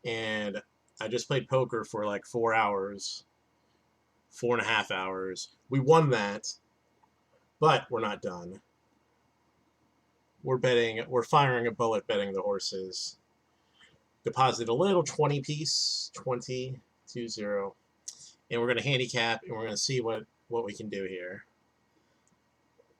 and I just played poker for like 4 hours, 4.5 hours. We won that, but we're not done. We're firing a bullet betting the horses. Deposit a little 20 piece, 20, 2-0. And we're going to handicap, and we're going to see what we can do here.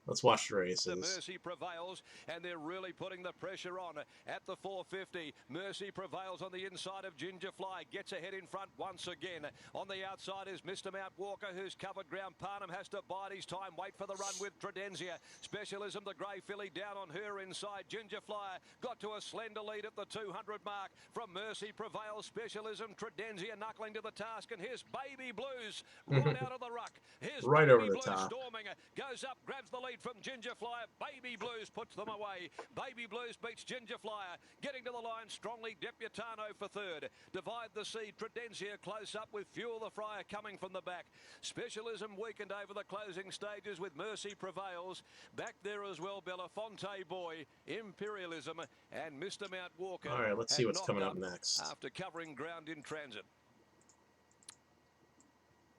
Let's watch the races. The Mercy prevails, and they're really putting the pressure on at the 450. Mercy prevails on the inside of Gingerfly. Gets ahead in front once again. On the outside is Mr. Mount Walker, who's covered ground. Parnham has to bide his time. Wait for the run with Tredenzia. Specialism, the grey filly, down on her inside. Gingerfly got to a slender lead at the 200 mark. From Mercy prevails, Specialism, Tredenzia knuckling to the task. And here's Baby Blues right out of the ruck. Here's right Baby over the Blues top. storming. Goes up, grabs the lead from Gingerfly. Baby Blues puts them away. Baby Blues beats Gingerfly. Getting to the line strongly, Deputano for third. Divide the Sea, Tredenzia close up with Fuel the Fryer coming from the back. Specialism weakened over the closing stages with Mercy prevails. Back there as well, Belafonte Boy, Imperialism, and Mr. Mount Walker. All right, let's see what's coming up next. After covering ground in transit.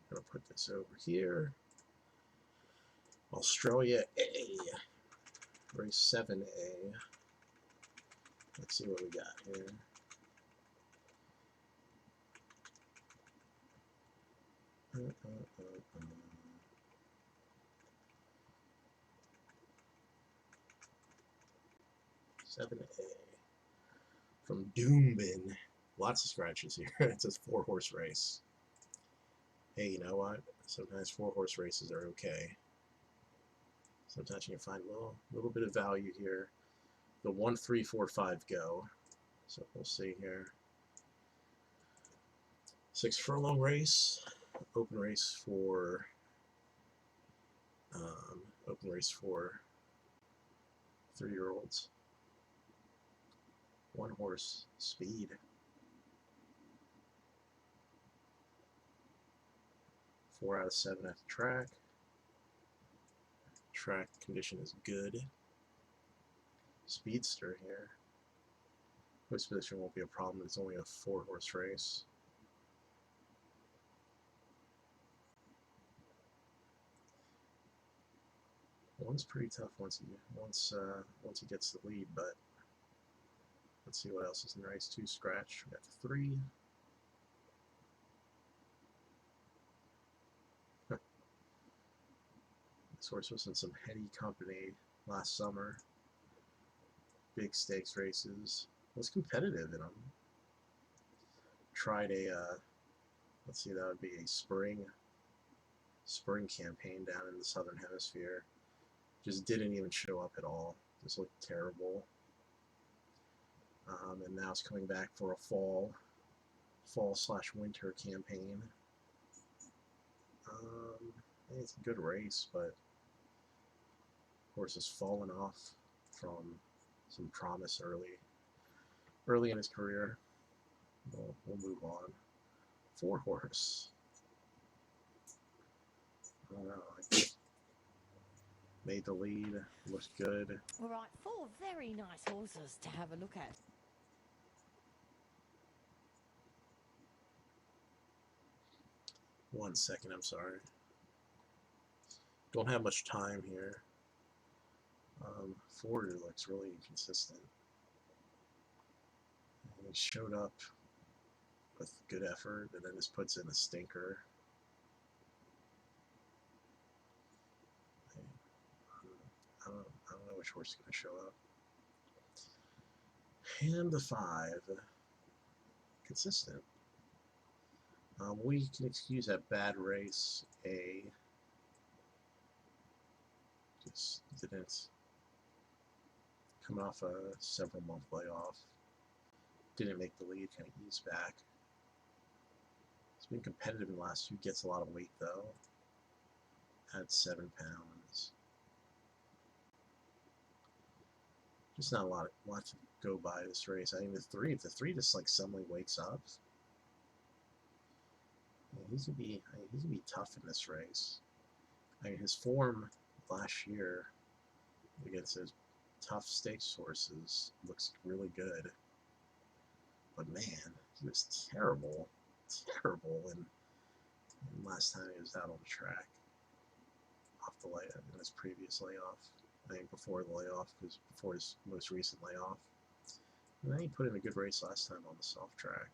I'm going to put this over here. Australia A, race 7A. Let's see what we got here. Seven A from Doombin. Lots of scratches here. It says 4-horse race. Hey, you know what? Sometimes 4-horse races are okay. Sometimes you can find a little bit of value here. The 1, 3, 4, 5 go. So we'll see here. 6 furlong race. Open race for 3-year-olds. 1 horse speed. 4 out of 7 at the track. Track condition is good. Speedster here. Post position won't be a problem. It's only a 4-horse race. One's pretty tough once he gets the lead, but let's see what else is in race 2. Scratch. We got the 3. This horse was in some heady company last summer. Big stakes races. Was competitive in them. Tried a, let's see, that would be a spring campaign down in the Southern Hemisphere. Just didn't even show up at all. Just looked terrible. And now it's coming back for a fall/winter campaign. I think it's a good race, but horse has fallen off from some promise early in his career. We'll move on. 4-horse. I don't know. Made the lead. Looked good. All right, 4 very nice horses to have a look at. One second, I'm sorry. Don't have much time here. Ford looks really inconsistent. He showed up with good effort, and then just puts in a stinker. I don't know which horse is going to show up. And the 5. Consistent. We can excuse that bad race. A just didn't come off a several-month layoff. Didn't make the lead, kind of eased back. It's been competitive in the last 2. Gets a lot of weight though. At 7 pounds. Just not a lot to go by this race. I mean, if the 3 just like suddenly wakes up, he's gonna be tough in this race. I mean, his form last year against those tough stakes horses looks really good, but man, He was terrible, terrible, and last time he was out on the track, off the layoff, in his previous layoff. I think before the layoff, because before his most recent layoff. And then he put in a good race last time on the soft track.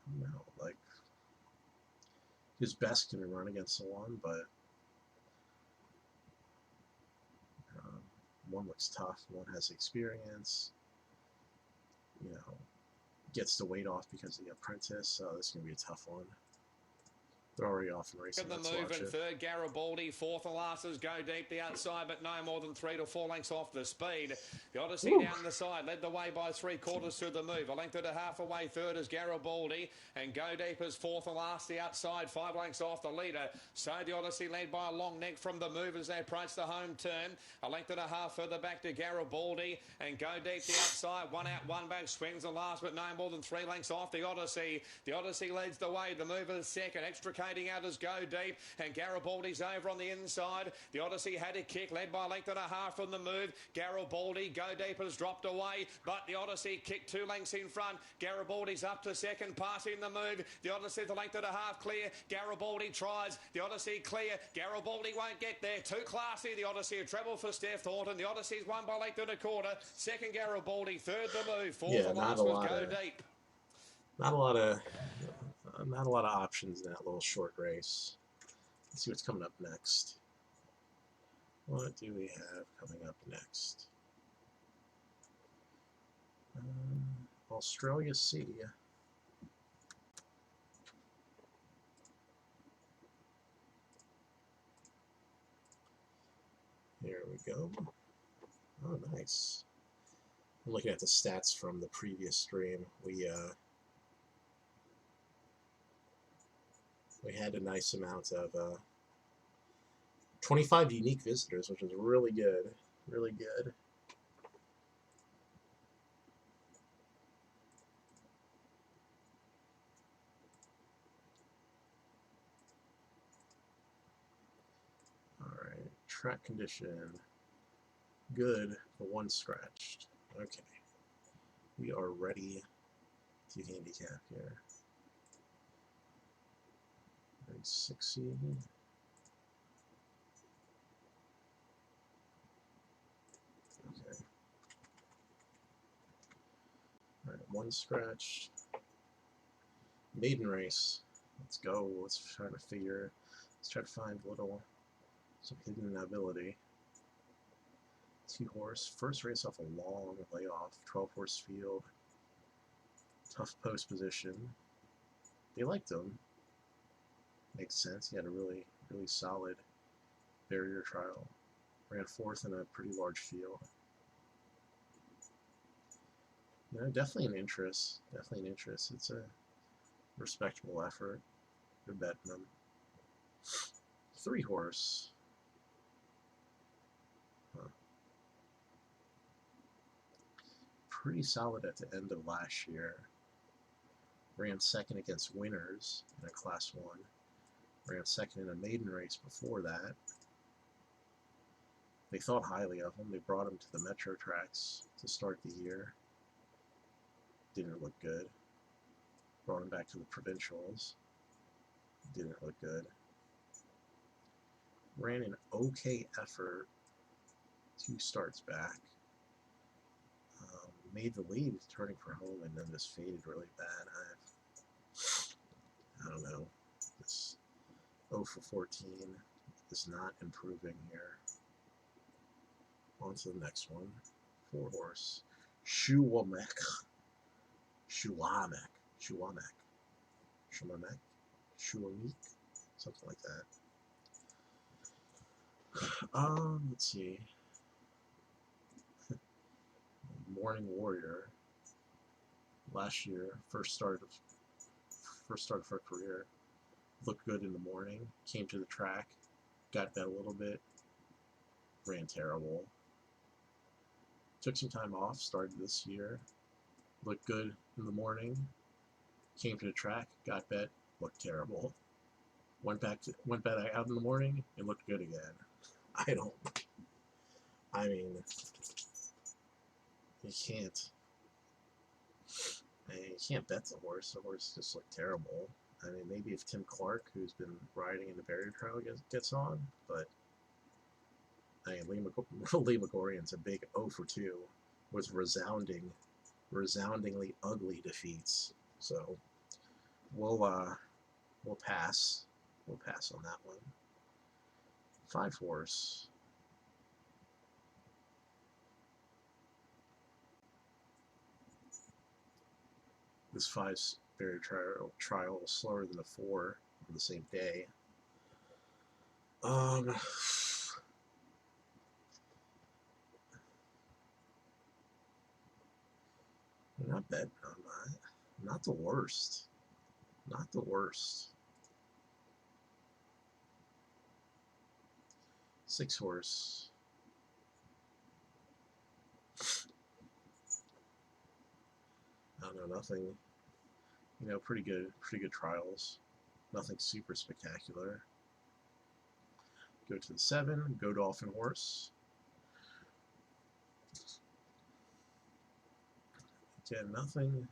I don't know, like, his best can run against the one, but one looks tough, one has experience, you know, gets the weight off because of the apprentice, so this is going to be a tough one. They're already off and racing. The move in third, Garibaldi. Fourth and last is Go Deep the outside, but no more than 3 to 4 lengths off the speed. The Odyssey down the side, led the way by 3/4 through the move. A length and a half away. Third is Garibaldi, and Go Deep is fourth and last the outside, 5 lengths off the leader. So the Odyssey led by a long neck from the move as they approach the home turn. A length and a half further back to Garibaldi, and Go Deep the outside. One out, one back, swings the last, but no more than 3 lengths off the Odyssey. The Odyssey leads the way. The move is second, extricating out as Go Deep, and Garibaldi's over on the inside. The Odyssey had a kick, led by a length and a half from the move. Garibaldi, Go Deep has dropped away, but the Odyssey kicked 2 lengths in front. Garibaldi's up to second, passing the move. The Odyssey's a length and a half clear. Garibaldi tries. The Odyssey clear. Garibaldi won't get there. Too classy. The Odyssey a treble for Steph Thornton. The Odyssey's won by length and a quarter. Second Garibaldi. Third the move. Fourth and last was Go Deep. Not a lot of options in that little short race. Let's see what's coming up next. What do we have coming up next? Australia C. Here we go. Oh, nice. I'm looking at the stats from the previous stream. We had a nice amount of 25 unique visitors, which was really good. Really good. Alright, track condition. Good for 1 scratched. Okay. We are ready to handicap here. 60. Okay. Alright, 1 scratch. Maiden race. Let's go. Let's try to find a little some hidden ability. 2 horse. First race off a long layoff. 12 horse field. Tough post position. They liked him. Makes sense. He had a really solid barrier trial. Ran 4th in a pretty large field. No, definitely an interest. Definitely an interest. It's a respectable effort. You're betting them. 3 horse. Huh. Pretty solid at the end of last year. Ran 2nd against winners in a Class 1. Ran 2nd in a maiden race before that. They thought highly of him. They brought him to the Metro tracks to start the year. Didn't look good. Brought him back to the provincials. Didn't look good. Ran an okay effort 2 starts back. Made the lead turning for home and then just faded really bad. I don't know. This 0 for 14 is not improving here. On to the next one. 4 horse. Shuwamek. Shuwamek. Something like that. Let's see. Morning Warrior. Last year, first start of her career. Looked good in the morning. Came to the track. Got bet a little bit. Ran terrible. Took some time off. Started this year. Looked good in the morning. Came to the track. Got bet. Looked terrible. Went back out in the morning and looked good again. I mean, you can't can't bet the horse. The horse just looked terrible. I mean, maybe if Tim Clark, who's been riding in the barrier trial, gets on, but I mean, Lee McGorian's a big 0 for 2 with resoundingly ugly defeats. So we'll pass. We'll pass on that one. 5 horse. This 5 barrier trial was slower than the 4 on the same day. I'm not betting on that. Not the worst. Not the worst. 6 horse. I don't know, nothing. You know, pretty good trials. Nothing super spectacular. Go to the 7, go Dolphin horse. Again, nothing.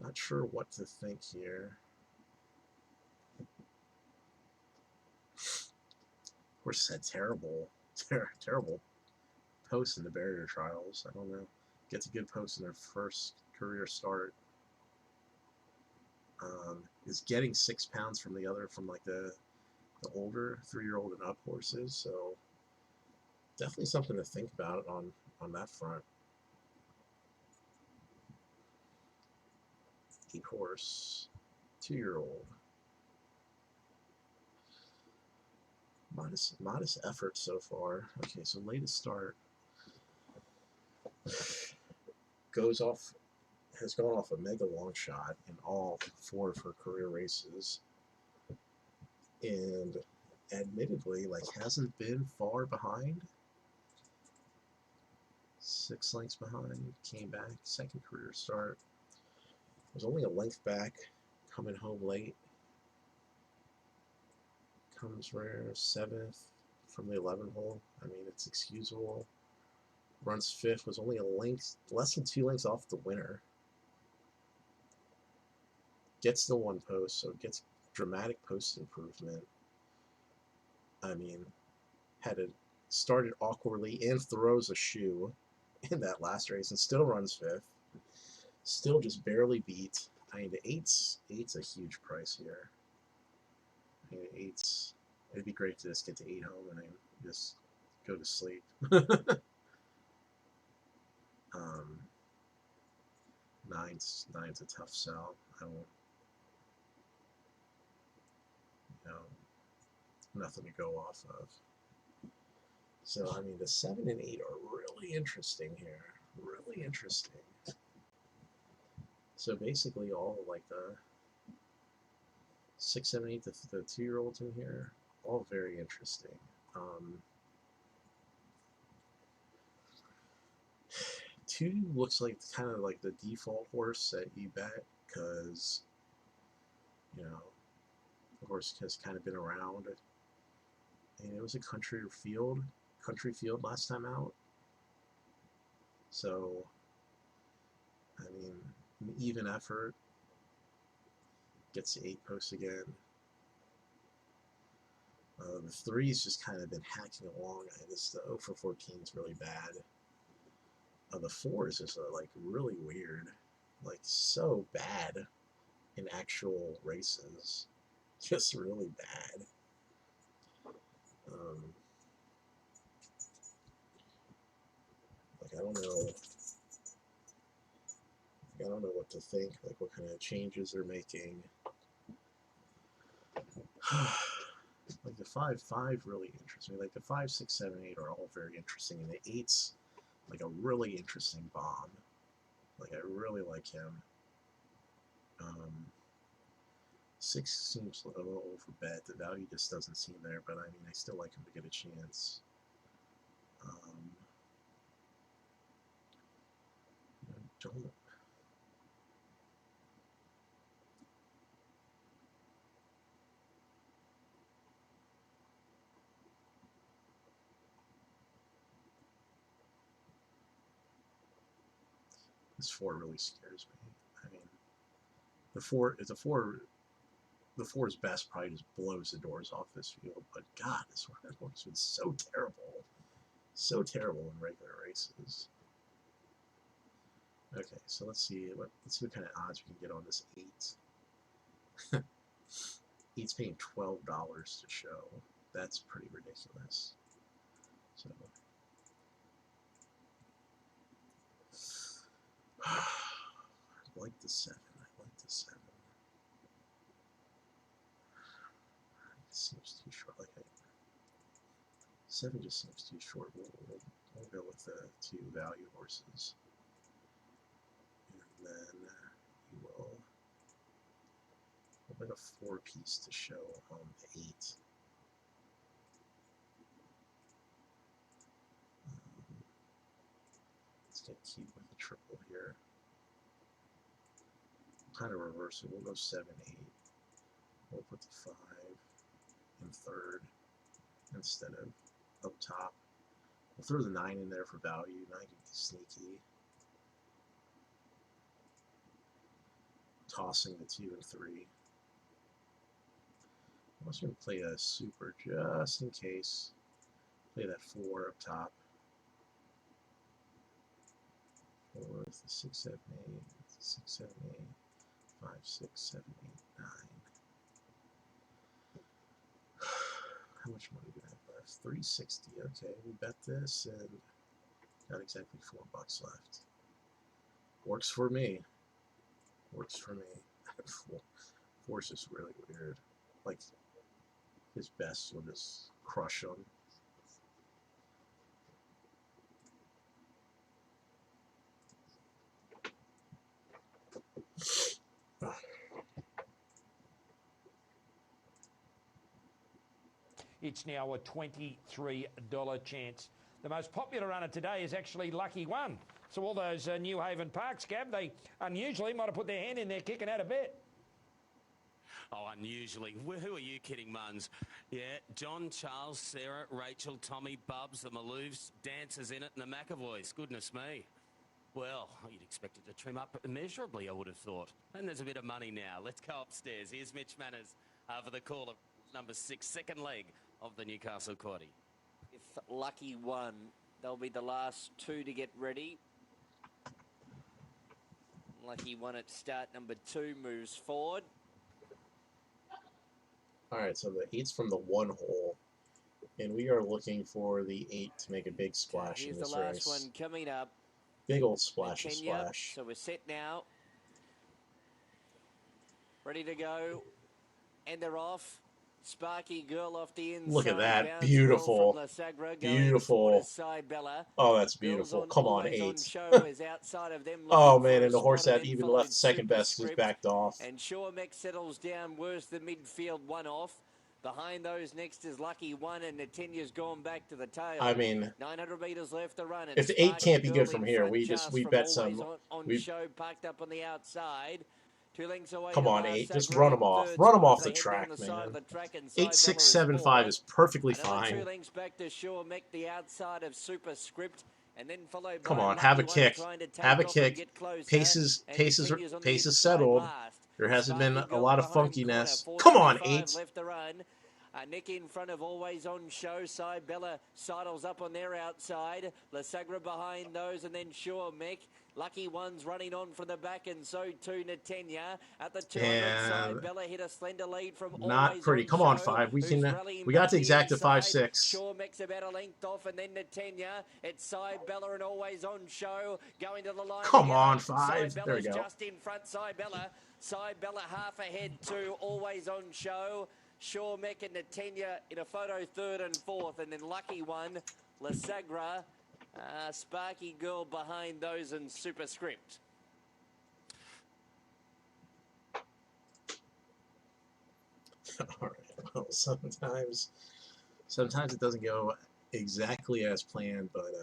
Not sure what to think here. Horse had terrible posts in the barrier trials. I don't know. Gets a good post in their first career start. Is getting 6 pounds from the like the older 3-year-old and up horses. So definitely something to think about on that front. 8 horse, 2-year-old. Modest effort so far. Okay, so latest start has gone off a mega long shot in all 4 of her career races, and admittedly, like, hasn't been far behind. 6 lengths behind, came back, second career start. Was only a length back, coming home late. Comes rare, 7th from the 11 hole. I mean, it's excusable. Runs 5th, was only a length, less than 2 lengths off the winner. Gets the 1 post, so gets dramatic post improvement. I mean, started awkwardly and throws a shoe in that last race and still runs 5th. Still just barely beat. I mean, the 8's a huge price here. I mean, 8's, it'd be great to just get to 8 home and then just go to sleep. 9's a tough sell. I won't, you know, nothing to go off of. So, I mean, the 7 and 8 are really interesting here. Really interesting. So basically all like the 6, 7, 8, the 2-year-olds in here, all very interesting. 2 looks like kind of like the default horse that you bet, because, you know, the horse has kind of been around. And it was a country field last time out. So, I mean, an even effort. Gets the 8 posts again. The 3's just kind of been hacking along. The 0 for 14 is really bad. The 4 is just like really weird. Like, so bad in actual races. Just really bad. Like, I don't know what to think, like what kind of changes they're making. Like the 5 really interests me. Like the 5, 6, 7, 8 are all very interesting, and the 8's like a really interesting bomb. Like, I really like him. 6 seems a little overbet. The value just doesn't seem there, but I mean, I still like him to get a chance. Don't. This 4 really scares me. I mean, the 4 is a 4. The 4's best probably just blows the doors off this field. But God, this one has been so terrible. So terrible in regular races. Okay, so let's see what kind of odds we can get on this 8. 8's paying $12 to show. That's pretty ridiculous. So I like the 7. I like the 7. It seems too short. Like 7 just seems too short. We'll go with the 2 value horses, and then we'll put a 4-piece to show on the 8. Let's get cute with the triple here. Kind of reverse it. We'll go 7, 8. We'll put the 5 in third instead of up top. We'll throw the 9 in there for value. 9 can be sneaky. Tossing the 2 and 3. I'm also going to play a super just in case. Play that 4 up top. 4 with the 6, 7, 8. 6, 7, 8. 5, 6, 7, 8, 9. How much money do I have left? 360. Okay, we bet this and got exactly $4 left. Works for me. Works for me. 4's just really weird. Like, his best will just crush him. It's now a $23 chance. The most popular runner today is actually Lucky One. So all those New Haven Parks, Gab, they unusually might have put their hand in there kicking out a bet. Oh, unusually. Who are you kidding, Muns? Yeah, John, Charles, Sarah, Rachel, Tommy, Bubs, the Maloofs, Dancers in it, and the McAvoys. Goodness me. Well, you'd expect it to trim up immeasurably, I would have thought. And there's a bit of money now. Let's go upstairs. Here's Mitch Manners for the call of number 6, second leg of the Newcastle quaddie. With Lucky One, they'll be the last 2 to get ready. Lucky One at start number 2 moves forward. Alright, so the 8's from the 1 hole, and we are looking for the 8 to make a big splash in Here's this the last race. one coming up. Big old splashy splash. So we're set now. Ready to go. And they're off. Sparky Girl off the inside. Look at that. Bounce Beautiful. well from Lasagra, Beautiful. Oh, that's beautiful. Come on, 8. Oh, man, and the horse that even left second best is backed off. And Sure Mech settles down worse than midfield, 1 off. Behind those next is Lucky One, and Natenia's gone back to the tail. I mean, 900 metres left to run. If the 8 can't be good from here, we bet some. Show parked up on the outside. 2 lengths away. Come on, 8. Just run them off. Run them off the track, man. 8, 6, 7, 5 is perfectly fine. 2 lengths back to Sure Mech, the outside of Superscript. And then followed Come by on, have a kick. Have a kick. Pace is settled. There hasn't been a lot of funkiness. Come on, 8. Left to run. Nick in front of Always On Show. Side Bella sidles up on their outside. Lasagra behind those, and then Sure Mech. Lucky One's running on from the back, and so too Natenia. At the 200 side, Bella hit a slender lead from not Always pretty. On Come on, Show, 5. We who's can. rallying We got back to exact to inside. 5, 6. Sure Mech's about a length off, and then Natenia. It's Side Bella and Always On Show going to the line. Come together. on, 5. Side There we Bella's go. just in front. Side Bella half ahead to Always On Show. Sure Mech and Natenia in a photo 3rd and 4th, and then Lucky One, Lasagra, Sparky Girl behind those, and Superscript. All right. Well, sometimes it doesn't go exactly as planned, but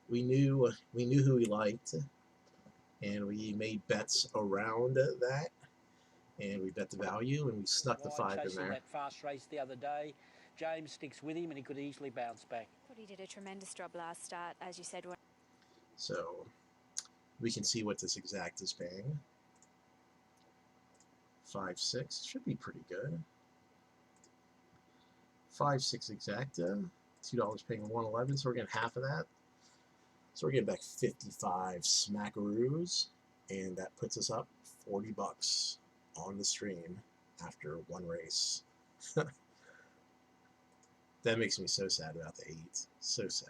we knew who we liked, and we made bets around that. And we bet the value, and we snuck the 5 in there. That fast race the other day. James sticks with him, and he could easily bounce back. Thought he did a tremendous job last start, as you said. So we can see what this exact is paying. 5.6 should be pretty good. 5.6 exacta, $2 paying 111, so we're getting half of that. So we're getting back 55 smackaroos, and that puts us up $40 on the stream after one race. That makes me so sad about the 8. So sad.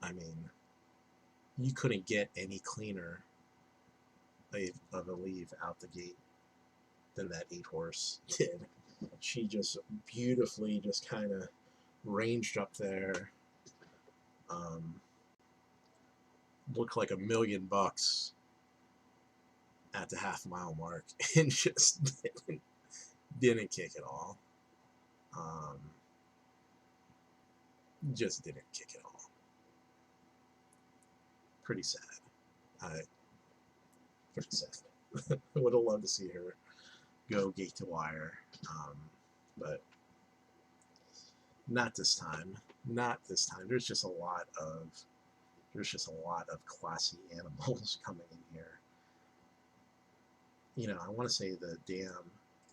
I mean, you couldn't get any cleaner of a leave out the gate than that 8 horse did. She just beautifully just kind of ranged up there. Looked like $1 million at the half-mile mark and just didn't kick at all. Just didn't kick at all. Pretty sad. Pretty sad. I would have loved to see her go gate to wire, but not this time. Not this time. There's just a lot of classy animals coming in here. You know, I want to say the dam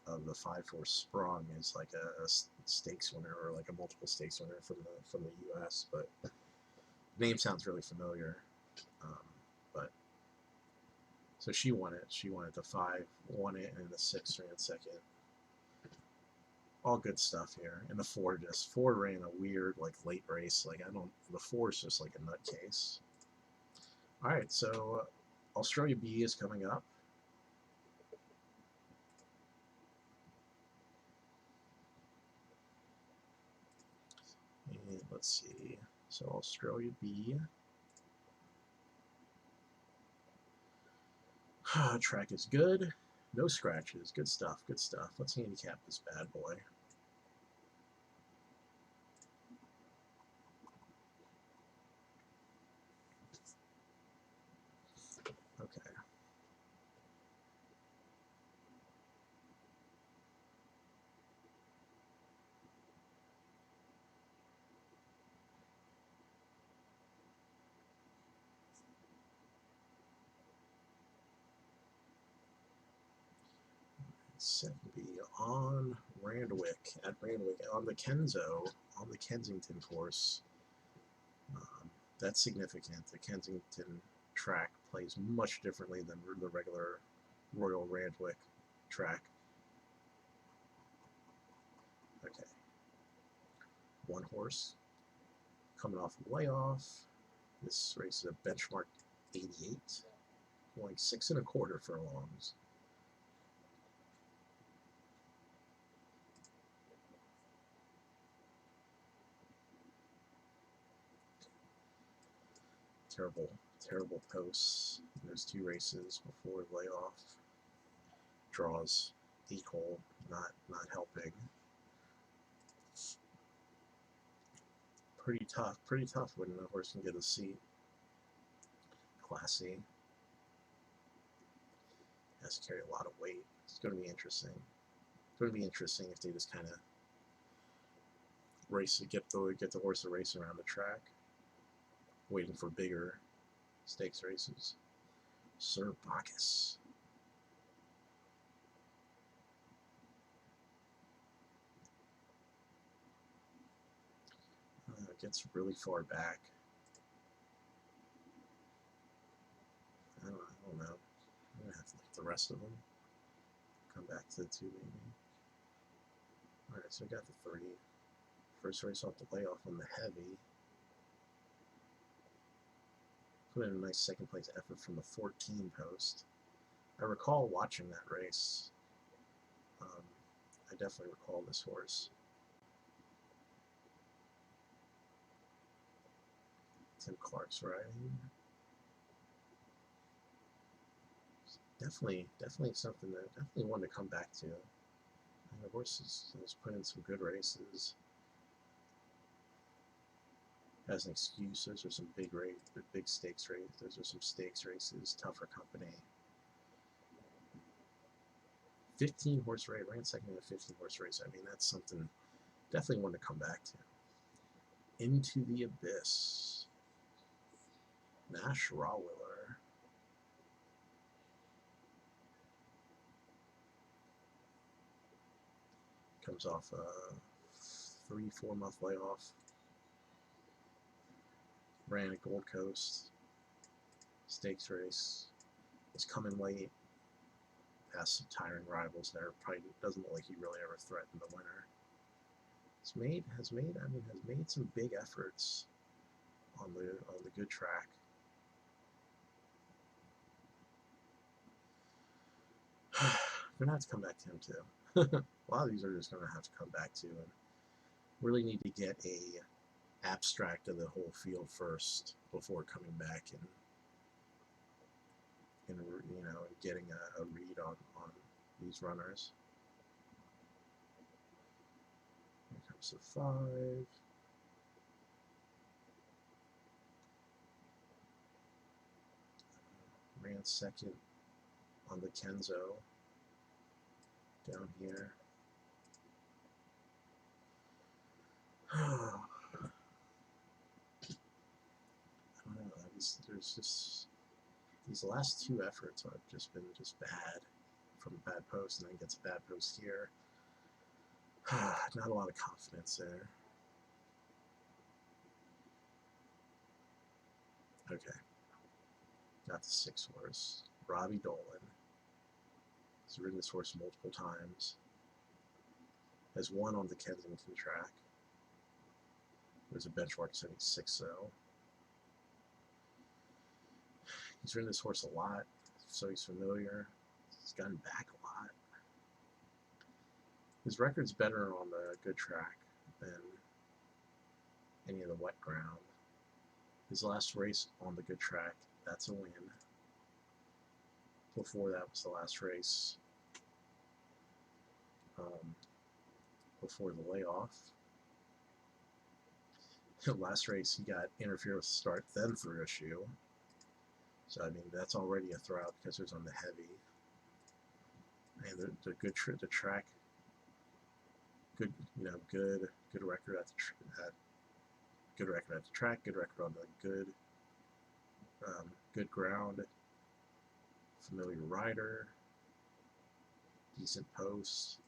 of the 5-4 Sprung is like a stakes winner or like a multiple stakes winner from the U.S., but the name sounds really familiar. But so she won it. She won it. The 5 won it, and the 6 ran second. All good stuff here. And the 4 ran a weird like late race. Like the 4 is just like a nutcase. All right, so Australia B is coming up. And let's see. So Australia B. Track is good. No scratches. Good stuff. Good stuff. Let's handicap this bad boy. Okay. Set B on Randwick, at Randwick, on the Kensington course. That's significant. The Kensington track plays much differently than the regular Royal Randwick track. Okay. 1 horse coming off a layoff. This race is a benchmark 88, going 6 1/4 furlongs. Terrible posts in those 2 races before layoff. Draws 8 hole, not helping. Pretty tough when a horse can get a seat. Classy. Has to carry a lot of weight. It's going to be interesting. It's going to be interesting if they just kind of race, get the horse to race around the track, waiting for bigger stakes races. Sir Bacchus. Gets really far back. I don't know. I'm gonna have to look at the rest of them. Come back to the 2 maybe. Alright, so I got the 3. First race off the layoff on the heavy. Put in a nice second place effort from the 14 post. I recall watching that race. I definitely recall this horse. Tim Clark's riding. Definitely something that definitely one to come back to. And the horse has put in some good races. As an excuse, those are some big stakes races. Those are some stakes races, tougher company. 15 horse race, ran second in a 15 horse race. I mean, that's something definitely one to come back to. Into the Abyss. Nash Rawiller. Comes off a 3-4 month layoff. Ran at Gold Coast. Stakes race. Was coming late. Past some tiring rivals there. Probably doesn't look like he really ever threatened the winner. Has made some big efforts on the good track. We're gonna have to come back to him too. A lot of these are just gonna have to come back to, and really need to get a abstract of the whole field first before coming back and you know, getting a read on these runners. Here comes the 5. Ran second on the Kenzo down here. I don't know. There's just these last 2 efforts have just been bad from a bad post, and then gets a bad post here. Not a lot of confidence there. Okay. Got the 6 horse. Robbie Dolan. He's ridden this horse multiple times. Has won on the Kensington track. There's a benchmark 76 though. He's ridden this horse a lot, so he's familiar. He's gotten back a lot. His record's better on the good track than any of the wet ground. His last race on the good track, that's a win. Before that was the last race before the layoff. Last race he got interfered with the start, then threw a shoe. So I mean that's already a throwout because it was on the heavy. And the track, good record at the good record at the track, good record on the good ground, familiar rider, decent post,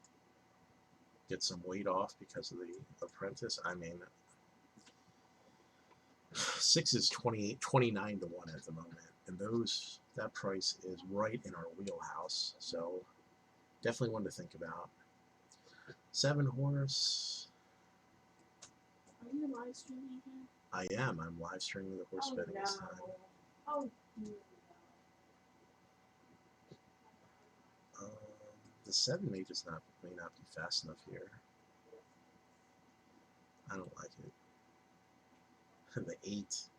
get some weight off because of the apprentice. I mean, 6 is 29 to 1 at the moment, and that price is right in our wheelhouse. So definitely one to think about. 7 horse. Are you live streaming again? I am. I'm live streaming the horse betting this time. Oh, dear. The 7 may not be fast enough here. I don't like it. The 8,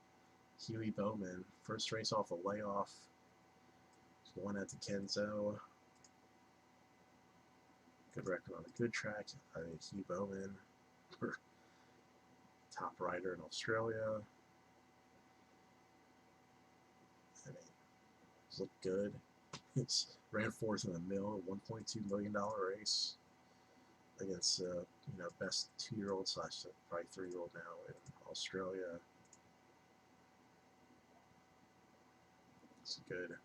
Huey Bowman, first race off a layoff. Won at the Kenzo. Good record on a good track. I think Huey Bowman, top rider in Australia. I mean, he's looked good. It's ran 4th in the mill, $1.2 million race against best 2-year-old / probably 3-year-old now in Australia. It's good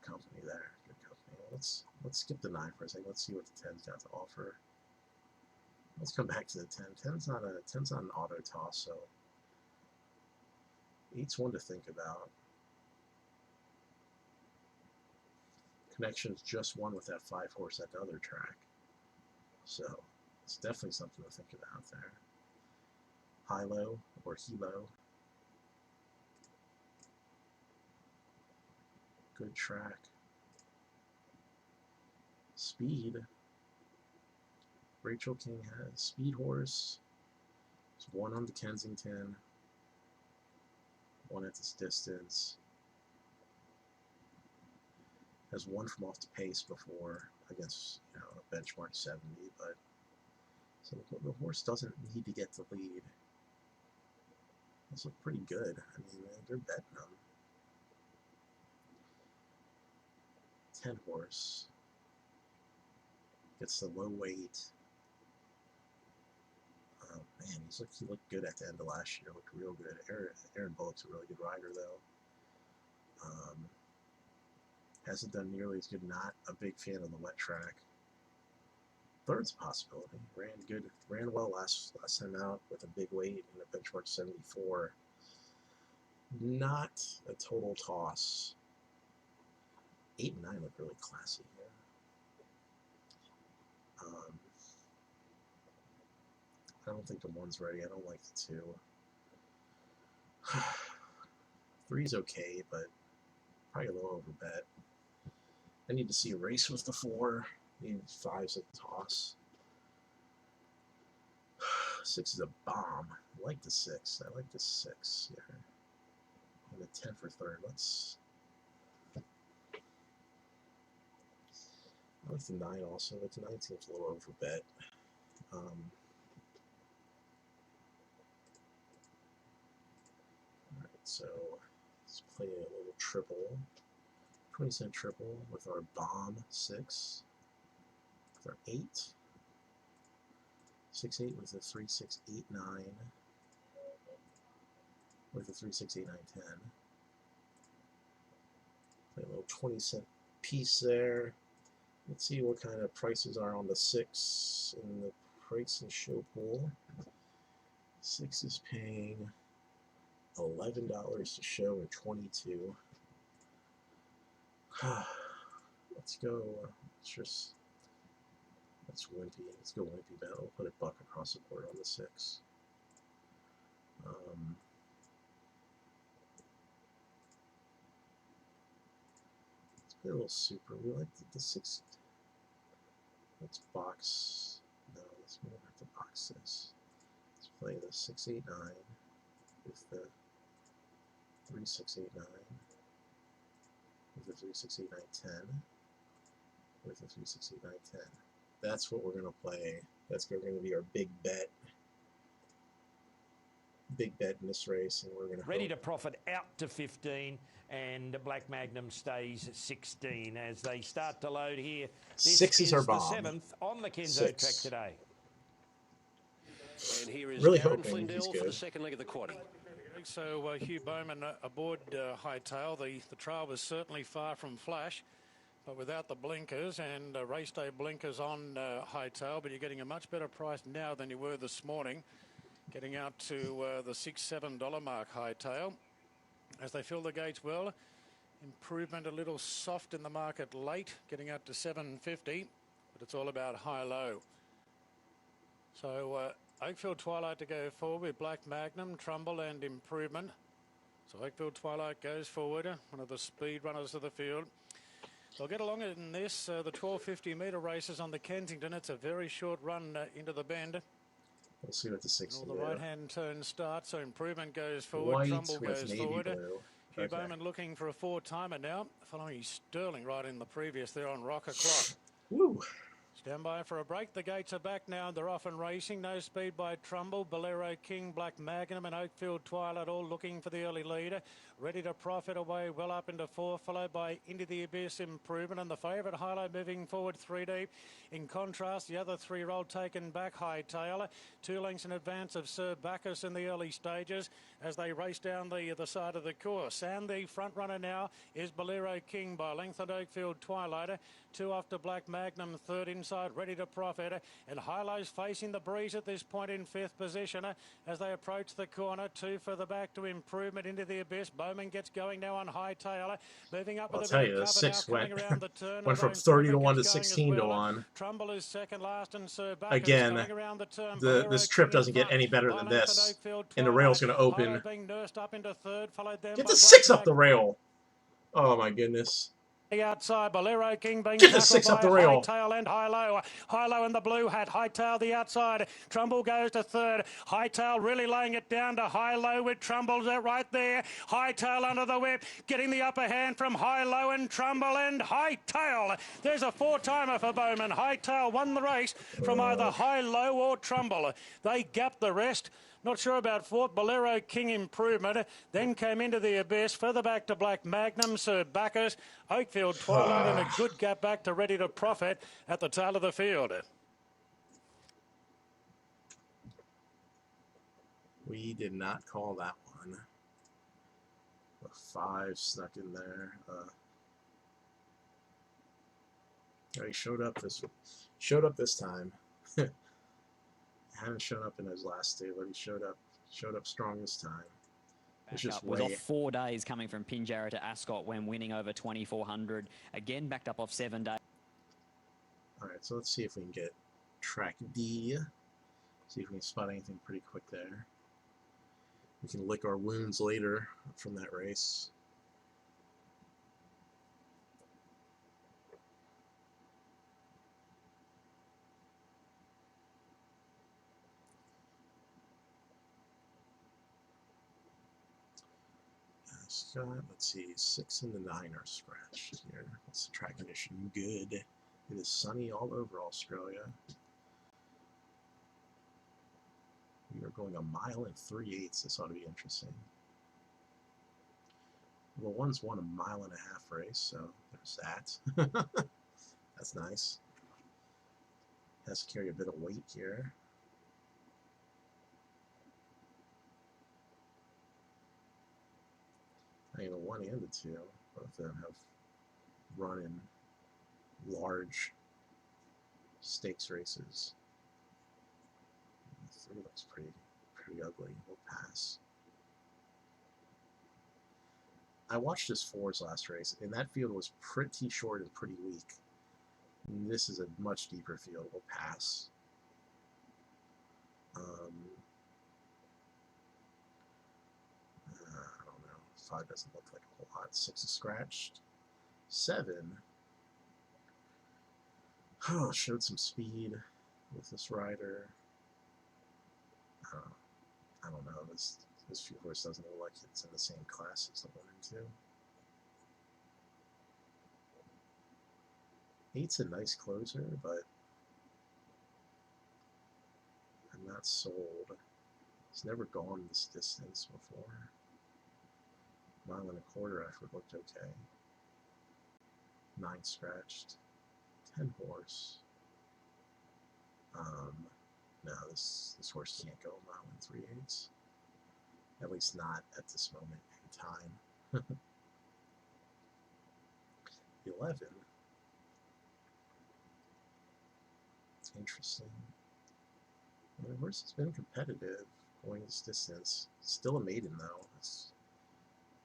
company there. Good company. Let's skip the 9 for a second. Let's see what the 10's got to offer. Let's come back to the 10. 10's not an auto toss, so 8's one to think about. Connections just won with that 5 horse at the other track, so it's definitely something to think about there. Hilo or Hilo. Good track. Speed. Rachel King has speed horse. There's 1 on the Kensington. 1 at this distance. Has won from off the pace before against a benchmark 70, but so the horse doesn't need to get the lead. Those look pretty good. I mean, they're betting them. 10 horse gets the low weight. Man, he looked good at the end of last year. Looked real good. Aaron Bullock's a really good rider, though. Hasn't done nearly as good. Not a big fan of the wet track. Third's a possibility. Ran well last time out with a big weight and a benchmark 74. Not a total toss. 8 and 9 look really classy here. I don't think the 1's ready. I don't like the 2. 3's okay, but probably a little over bet. I need to see a race with the 4. Maybe 5's a toss. 6 is a bomb. I like the 6. I like the 6 here. And the 10 for third. I like the 9 also, but the 9 seems a little over bet. Alright, so let's play a little triple. 20-cent triple with our bomb 6. With our 8. 6-8 with a 3-6-8-9. With a 3-6-8-9-10. Play a little 20-cent piece there. Let's see what kind of prices are on the 6 in the price and show pool. 6 is paying $11 to show and 22. Let's go. That's wimpy. Let's go wimpy bet. I'll put a buck across the board on the 6. Let's play a little super. We like the 6. Let's box. No, let's move back to box this. Let's play the 6-8-9 with the 3-6-8-9 with the 3-6-8-9-10 with the 3-6-8-9-10. That's what we're going to play. That's going to be our big bet. Big bet in this race, and we're going to ready to profit out to 15, and Black Magnum stays at 16 as they start to load here. This 6 is our bomb. The 7th on the Kenzo track today. And here is really Darren hoping he's Flindell good. for the second leg of the quaddie. So Hugh Bowman aboard Hightail. The trial was certainly far from flash, but without the blinkers and race day blinkers on Hightail, but you're getting a much better price now than you were this morning. Getting out to the $6-7 mark, Hightail. As they fill the gates well, improvement a little soft in the market late, getting out to $7.50, but it's all about high-low. So Oakfield Twilight to go forward with Black Magnum, Trumbull and Improvement. So Oakfield Twilight goes forward, one of the speed runners of the field. They'll get along in this, the 1250-metre races on the Kensington. It's a very short run into the bend. We'll see what the 6 The right-hand turn starts, so Improvement goes forward, White Trumbull with goes navy forward. blue. Hugh Bowman looking for a 4-timer now, following Sterling right in the previous there on Rocker Clock. Woo. Stand by for a break. The gates are back now. They're off and racing. No speed by Trumbull, Bolero King, Black Magnum and Oakfield Twilight all looking for the early leader. Ready to profit away well up into 4, followed by Into the Abyss, Improvement, and the favourite Hilo moving forward 3 deep. In contrast, the other 3-year-old taken back, Hightail, 2 lengths in advance of Sir Bacchus in the early stages as they race down the side of the course. And the front runner now is Bolero King by length at Oakfield Twilight. 2 off to Black Magnum, 3rd inside, Ready to Profit. And Hilo's facing the breeze at this point in 5th position as they approach the corner. 2 further back to Improvement, Into the Abyss. Bowman gets going now on Hightail, moving up with I'll a tell bit you, of the cover 6 now, went, coming around the turn. went from 30 to 1 to 16 to 1. Trumbull is second last, and Sir Bacchus Again, coming around the turn. this trip doesn't get any better than this. And the rail's going to open. Being nursed up into 3rd, followed then Get by the 6 Black up the rail. Oh my goodness. The outside, Bolero King being Get the 6 up the rail. Hightail and Hilo. Hilo in the blue hat. Hightail the outside. Trumbull goes to 3rd. Hightail really laying it down to Hilo with Trumbull's right there. Hightail under the whip, getting the upper hand from Hilo and Trumbull and Hightail. There's a 4-timer for Bowman. Hightail won the race from either Hilo or Trumbull. They gapped the rest. Not sure about 4th, Bolero King Improvement. Then came Into the Abyss. Further back to Black Magnum, Sir Bacchus. Oakfield Twilight and a good gap back to Ready to Profit at the tail of the field. We did not call that one. A 5 snuck in there. He showed up this time. Hadn't shown up in his last day, but he showed up strong this time. It's just was off 4 days coming from Pinjarra to Ascot when winning over 2,400. Again, backed up off 7 days. All right, so let's see if we can get track D. See if we can spot anything pretty quick there. We can lick our wounds later from that race. Let's see, 6 and the 9 are scratched here. What's the track condition? Good. It is sunny all over Australia. We are going 1 mile and 3/8. This ought to be interesting. Well, one's won 1.5 mile race, so there's that. That's nice. Has to carry a bit of weight here. I mean, the 1 and the 2, both of them have run in large stakes races. The 3 looks pretty ugly. We'll pass. I watched his 4's last race, and that field was pretty short and pretty weak. And this is a much deeper field. We'll pass. I don't know. 5 doesn't look like a whole lot. 6 is scratched. 7. Oh, showed some speed with this rider. I don't know. This few horse doesn't look like it's in the same class as the 1 and 2. 8's a nice closer, but I'm not sold. It's never gone this distance before. 1.25 mile effort looked okay. 9 scratched. 10 horse. No, this horse can't go 1 mile and 3/8. At least not at this moment in time. 11. Interesting. The horse has been competitive going this distance. Still a maiden though.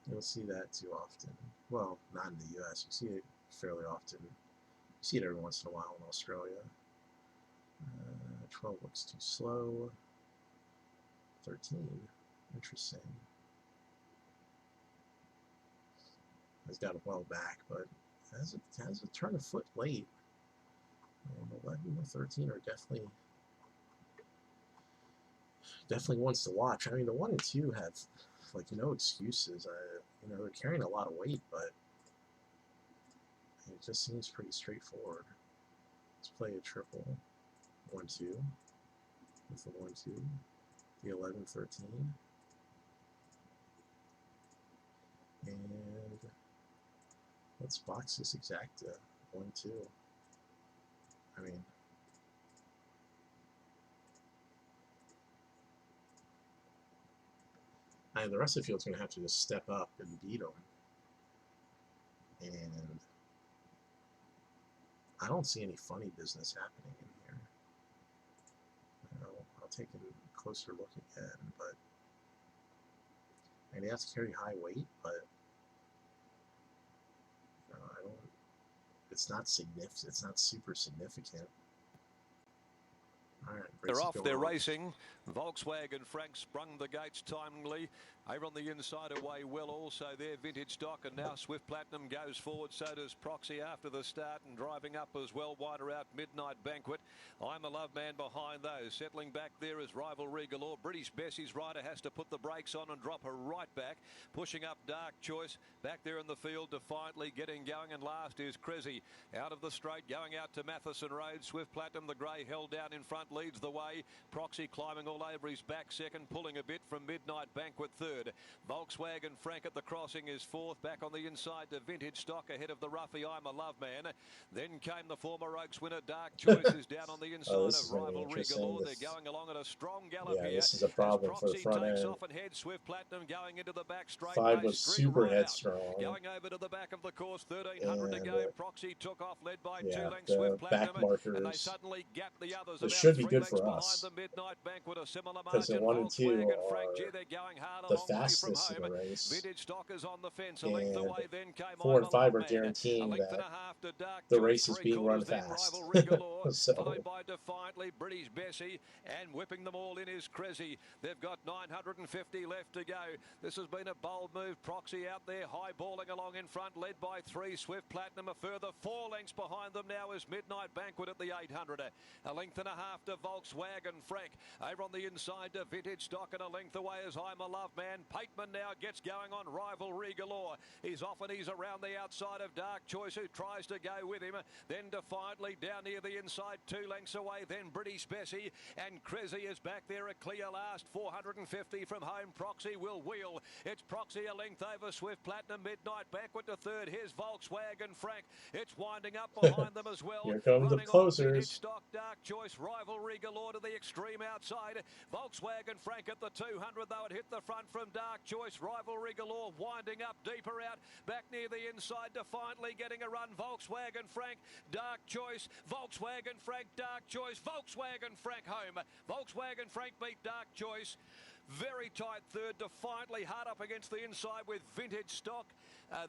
You don't see that too often. Well, not in the US. You see it fairly often. You see it every once in a while in Australia. 12 looks too slow. 13. Interesting. Has got it well back, but has a turn of foot late. 11 and 13 are definitely ones to watch. I mean, the 1 and 2 have like no excuses. You know, they're carrying a lot of weight, but it just seems pretty straightforward. Let's play a triple. 1-2 with the 1-2, the 11-13, and let's box this exacta 1-2. I mean, the rest of the field's going to have to just step up and beat them, and I don't see any funny business happening in here. I'll take a closer look again, but and they have to carry high weight, but I don't. It's not significant. It's not super significant. All right, They're off, they're racing. Volkswagen Frank sprung the gates timely. Over on the inside away well also their vintage stock, and now Swift Platinum goes forward, so does Proxy after the start, and driving up as well wider out Midnight Banquet. I'm a Love Man behind those. Settling back there is Rivalry Galore. British Bessie's rider has to put the brakes on and drop her right back. Pushing up Dark Choice back there in the field defiantly getting going, and last is Cressy out of the straight going out to Matheson Road. Swift Platinum, the grey held down in front, leads the way. Proxy climbing all over his back second, pulling a bit from Midnight Banquet third. third. Volkswagen Frank at the crossing is fourth. Back on the inside to Vintage Stock ahead of the Ruffy I'm a Love Man. Then came the former Oaks winner Dark Choices down on the inside of Rivalry Galore. They're going along at a strong gallop yeah, here. this is a problem for the front takes end. off and heads Swift Platinum going into the back straight. 5 was super headstrong. Going over to the back of the course, 1300 to go. Proxy took off, led by 2 lengths the Swift Platinum, back markers, and they suddenly gapped the others. this About should be 3 good lengths for us, behind the Midnight Banquet, a similar because the margin. 1 and 2 Volkswagen Frank G, are they're going hard a the long way from fastest in home. the race. Vintage Stock is on the fence. A And length away, then came 4 and I'm a 5 Love are Man. guaranteeing A length and that a half to Dark the Choice, race is 3 being run quarters, then fast. Rivalry Galore, So followed by Defiantly, British Bessie, and whipping them all in is Cressy. They've got 950 left to go. This has been a bold move. Proxy out there, high balling along in front, led by 3 Swift Platinum. A further 4 lengths behind them now is Midnight Banquet at the 800. A length and a half to Volkswagen Frank. Over on the inside to Vintage Stock, and a length away is I'm a Love Man. Pateman now gets going on Rivalry Galore. He's off and he's around the outside of Dark Choice, who tries to go with him. Then Defiantly down near the inside, 2 lengths away. Then British Bessie, and Cressy is back there. A clear last, 450 from home. Proxy will wheel. It's Proxy a length over Swift Platinum. Midnight Banquet to third. Here's Volkswagen Frank. It's winding up behind them as well. Here come the closers. Stock, Dark Choice, Rivalry Galore to the extreme outside. Volkswagen Frank at the 200, though it hit the front from Dark Choice. Rivalry Galore winding up deeper out. Back near the inside, Defiantly getting a run. Volkswagen Frank, Dark Choice, Volkswagen Frank, Dark Choice, Volkswagen Frank home. Volkswagen Frank beat Dark Choice. Very tight third, Defiantly hard up against the inside with Vintage Stock.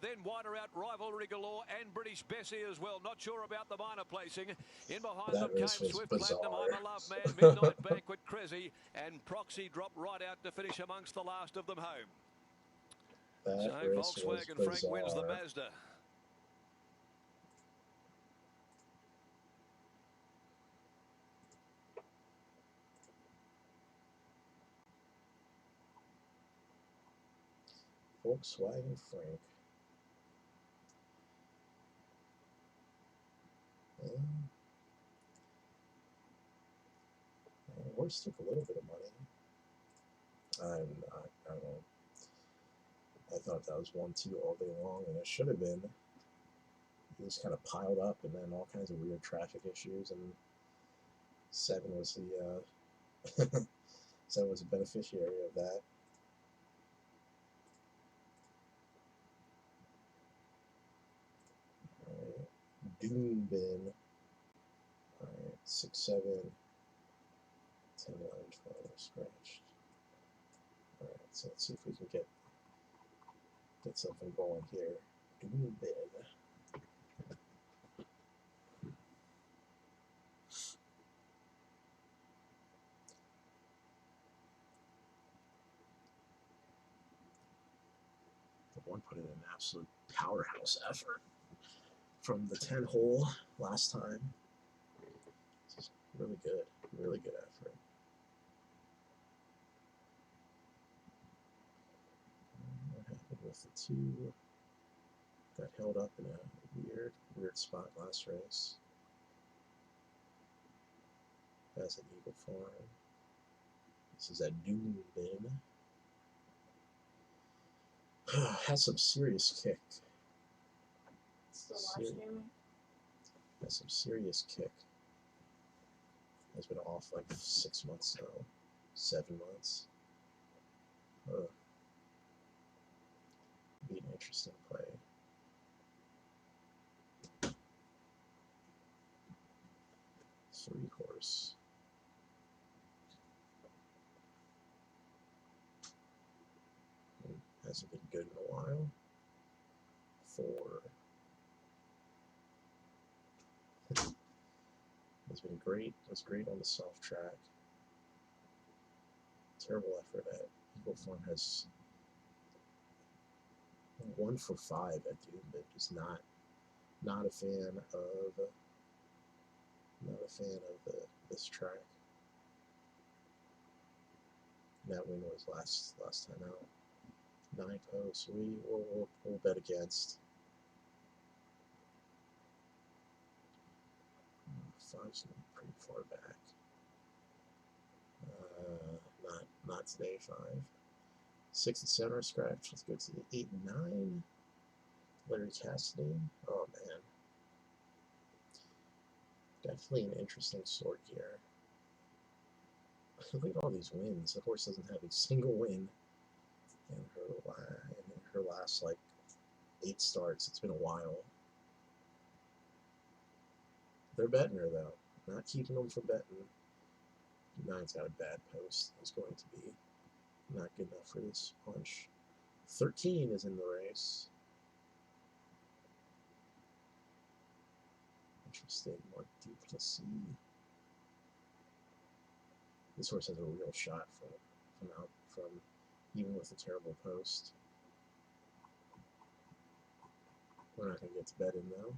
Then wider out Rivalry Galore and British Bessie as well. Not sure about the minor placing. In behind them came Swift Platinum, I'm a Love Man, Midnight Banquet, Cressy, and Proxy dropped right out to finish amongst the last of them home. That so Volkswagen Frank wins the Mazda. Volkswagen Frank. Horse took a little bit of money. I don't know. I thought that was 1-2 all day long, and it should have been. He was kind of piled up, and then all kinds of weird traffic issues, and 7 was the 7 was a beneficiary of that. Alright, Doom Bin. Alright, 6, 7, 10, 11, 12 scratched. Alright, so let's see if we can get something going here. Doom Bin. The one put in an absolute powerhouse effort from the 10 hole last time. This is really good effort. What happened with the 2? Got held up in a weird spot last race. That's an Eagle Farm. This is a Doom Bin. Has some serious kick. Still live streaming? Has some serious kick. Has been off like 6 months now. 7 months. Be an interesting play. Three horse. Hasn't been good in a while. 4. Has been great. Was great on the soft track. Terrible effort at Eagle Farm. Has 1 for 5 at Doom. Just not a fan of this track. That win was last time out. 9 posts. We'll bet against. 5's pretty far back. Not today. 5. 6 and 7 are scratched. Let's go to the 8 and 9. Larry Cassidy. Oh man. Definitely an interesting sort here. Look at all these wins. The horse doesn't have a single win in her last like 8 starts. It's been a while. They're betting her though. Not keeping them for betting. 9's got a bad post. It's going to be not good enough for this punch. 13 is in the race. Interesting. Mark Duplessis. This horse has a real shot from even with a terrible post. We're not going to get to bet in though.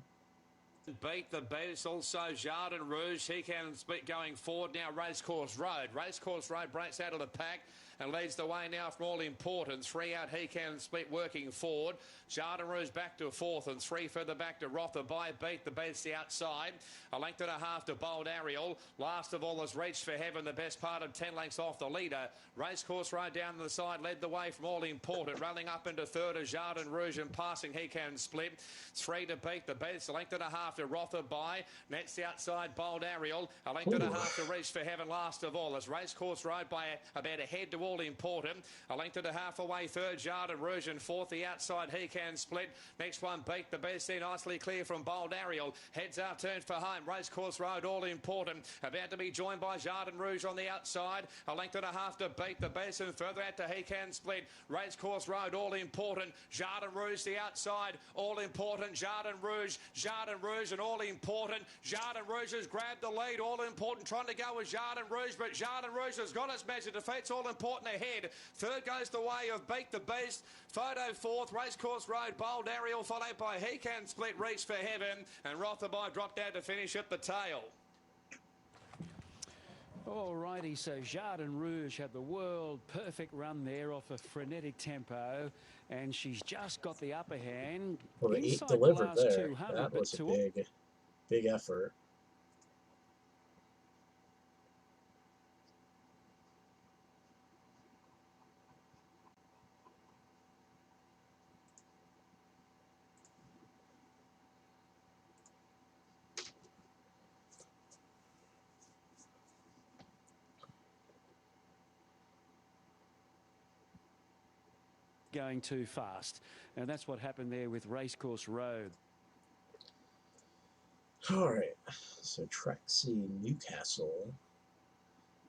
Beat the best, also Jardin Rouge. He can speak going forward now. Racecourse Road. Racecourse Road breaks out of the pack and leads the way now from All Important. 3 out, He Can Speak working forward. Jardin Rouge back to 4th and 3 further back to Rotherby. Beat the best the outside. A length and a half to Bold Ariel. Last of all is Reach for Heaven, the best part of 10 lengths off the leader. Racecourse Road down the side led the way from All Important. Railing up into 3rd is Jardin Rouge and passing He Can Split. 3 to beat the best. A length and a half to Rotherby. Next the outside Bold Ariel. A length and a half to Reach for Heaven last of all. As Racecourse Road by about a head to All Important. A length and a half away 3rd Jardin Rouge and 4th the outside He Can Split. Next one Beat the Best there nicely clear from Bold Ariel. Heads out turned for home. Racecourse Road All Important. About to be joined by Jardin Rouge on the outside. A length and a half to Beat the Best and further out to He Can Split. Racecourse Road All Important. Jardin Rouge the outside. All Important. Jardin Rouge and All Important. Jardin Rouge has grabbed the lead. All Important trying to go with Jardin Rouge, but Jardin Rouge has got its measure. Defeats All Important ahead. 3rd goes the way of Beat the Beast. Photo 4th. Racecourse Road Bold Ariel followed by He Can Split. Reach for Heaven, and Rotherby dropped out to finish at the tail. Alrighty, so Jardin Rouge had the world perfect run there off a frenetic tempo, and she's just got the upper hand. Well, the 8 inside delivered the last there. 200, That was a but big effort. going too fast, and that's what happened there with Racecourse Road. All right, so Track C Newcastle.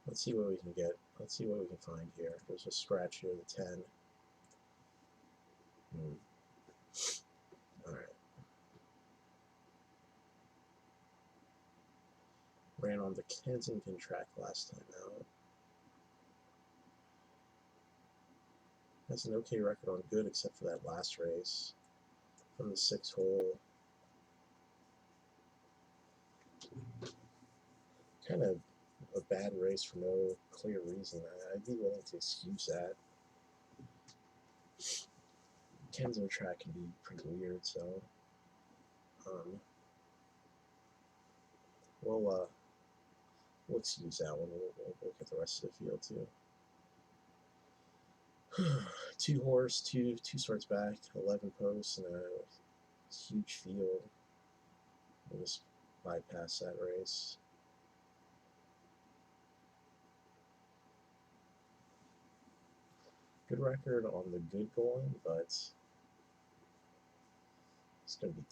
Let's see what we can get. Let's see what we can find here. There's a scratch here, the 10. All right. Ran on the Kensington track last time out. Has an okay record on good except for that last race from the 6th hole. Kind of a bad race for no clear reason. I'd be willing to excuse that. Kensington track can be pretty weird, so we'll excuse that one. We'll look at the rest of the field too. 2 horse, two starts back, 11 posts, and a huge field. We'll just bypass that race. Good record on the good going, but it's going to be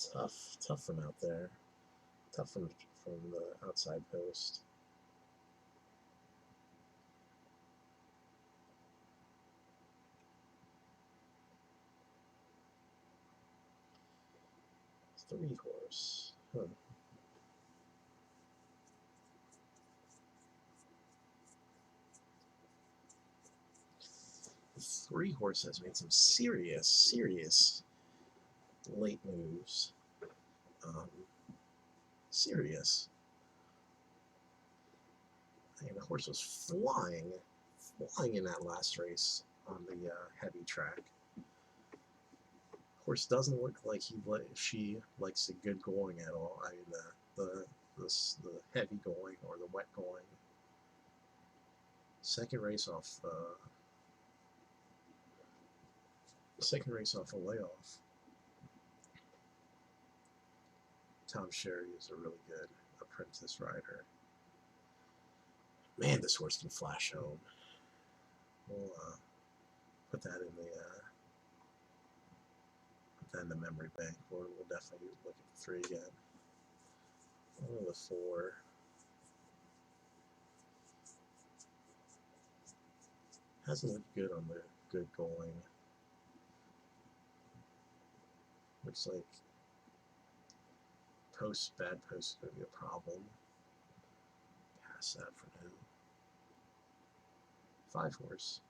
tough from out there. Tough from the outside post. Three horse. Huh. Three horse has made some serious late moves. Serious. And the horse was flying in that last race on the heavy track. Horse doesn't look like she likes the good going at all. I mean the heavy going or the wet going. Second race off Second race off a layoff. Tom Sherry is a really good apprentice rider. Man, this horse can flash home. We'll put that in the memory bank. We'll definitely look at the 3 again. Oh, the 4. Hasn't looked good on the good going. Looks like bad post is going to be a problem. Pass that for now. 5 horse.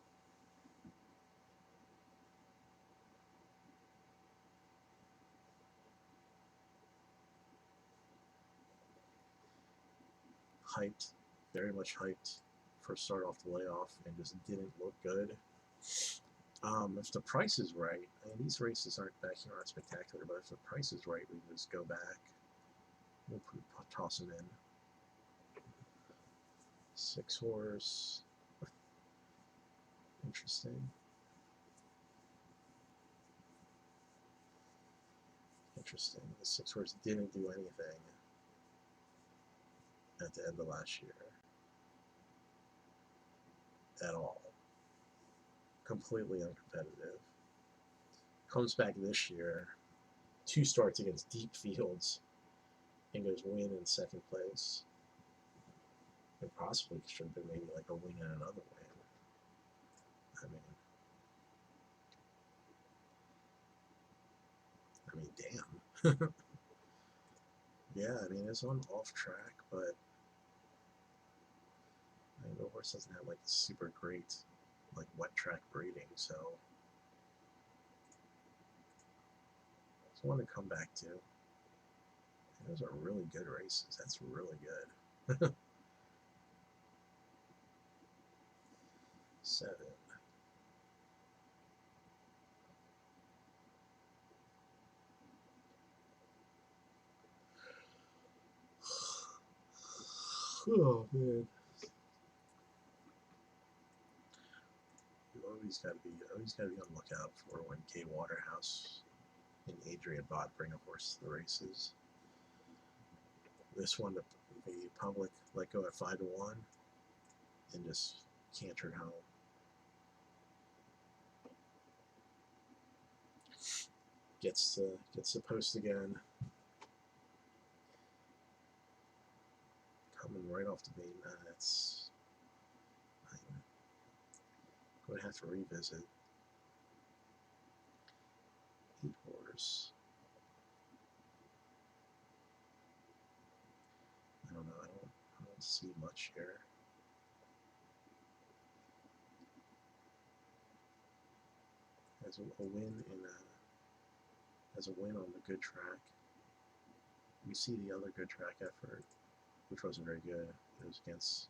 Hyped, very much hyped. First start off the layoff and just didn't look good. If the price is right, and these races back here aren't spectacular, but if the price is right, we can just go back. We'll toss them in. 6 horse. Interesting. Interesting. The 6 horse didn't do anything at the end of last year. At all. Completely uncompetitive. Comes back this year. 2 starts against deep fields and goes win in 2nd place. It possibly should have been maybe like a win and another win. I mean, damn. Yeah, I mean, it's on off track, but I mean, the horse doesn't have like super great like wet track breeding, so it's one to come back to. Those are really good races. That's really good. 7. Oh man. You always gotta be on the lookout for when Kay Waterhouse and Adrian Bott bring a horse to the races. This one, the public let go at 5-1 and just cantered home. Gets the post again. Coming right off the main. That's I'm going to have to revisit. 8 horse. I don't know. I don't see much here. As a win on the good track. You see the other good track effort, which wasn't very good. It was against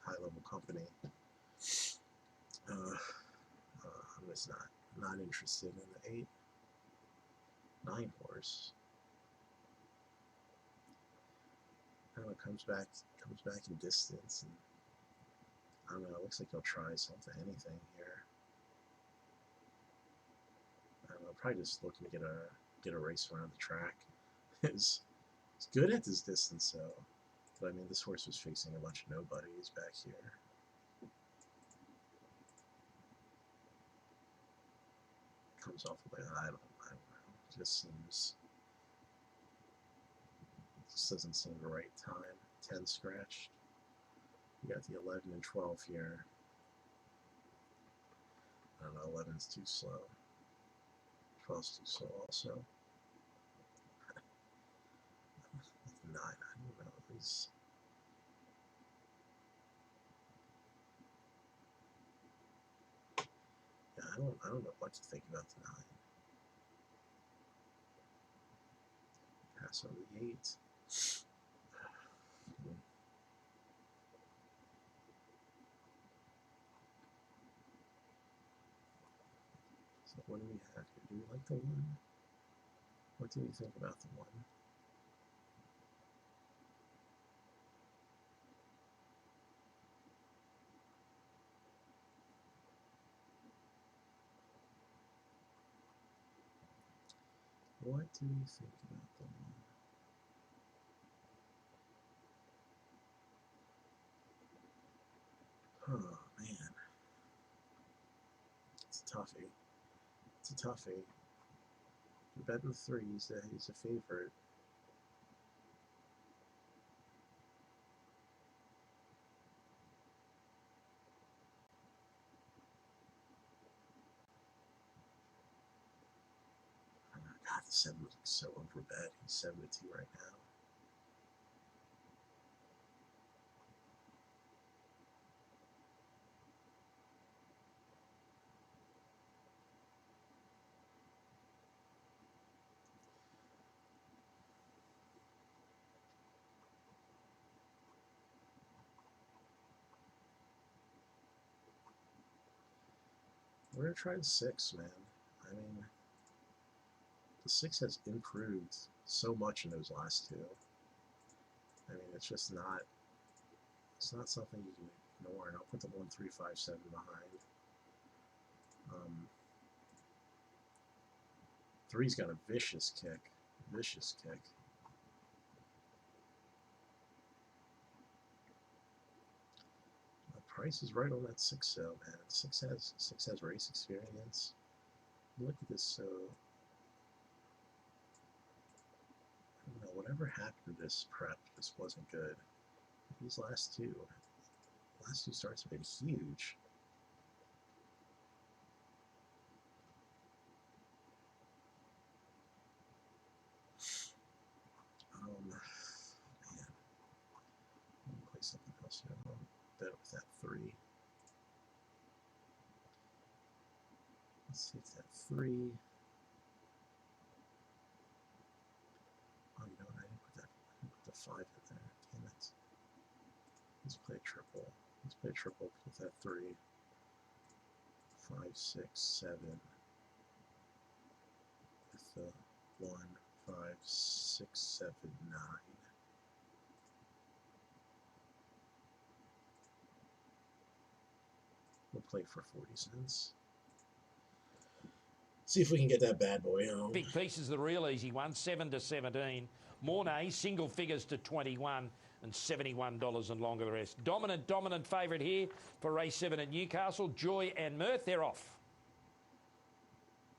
high-level company. I'm just not interested in the 8, 9 horse. I don't know, comes back in distance, and I don't know. It looks like he'll try anything here. I don't know. Probably just looking to get a race around the track. It's good at this distance, though. But I mean, this horse was facing a bunch of nobodies back here. Comes off the way. I don't know. It just seems. This doesn't seem the right time. 10 scratched. We got the 11 and 12 here. I don't know. 11's too slow. 12's too slow also. 9. I don't know. These. Yeah, I don't know what to think about the 9. Pass on the 8. So what do we have here? Do we like the 1? What do we think about the 1? What do we think about them? Oh, man. It's a toughie. It's a toughie. You're betting 3. He's a favorite. God, the 7 looks so overbet. He's 7-2 right now. We're going to try the 6, man. I mean, the 6 has improved so much in those last 2. I mean, it's just not, it's not something you can ignore. And I'll put the 1, 3, 5, 7 behind. 3's got a vicious kick. Vicious kick. The price is right on that 6 though, man. 6 has race experience. Look at this, so I don't know, whatever happened to this prep just wasn't good. These last two starts have been huge. Man, let me play something else here. I'll bet with that 3. Let's see if that 3. Oh, you know what? I didn't put the 5 in there. Damn it. Let's play a triple. Let's play a triple with that 3. 5, 6, 7. With the 1, 5, 6, 7, 9. We'll play for 40 cents. See if we can get that bad boy home. Big Piece is the real easy one, 7 to 17. Mornay, single figures to 21 and $71 and longer the rest. Dominant favourite here for race 7 at Newcastle. Joy and Mirth, they're off.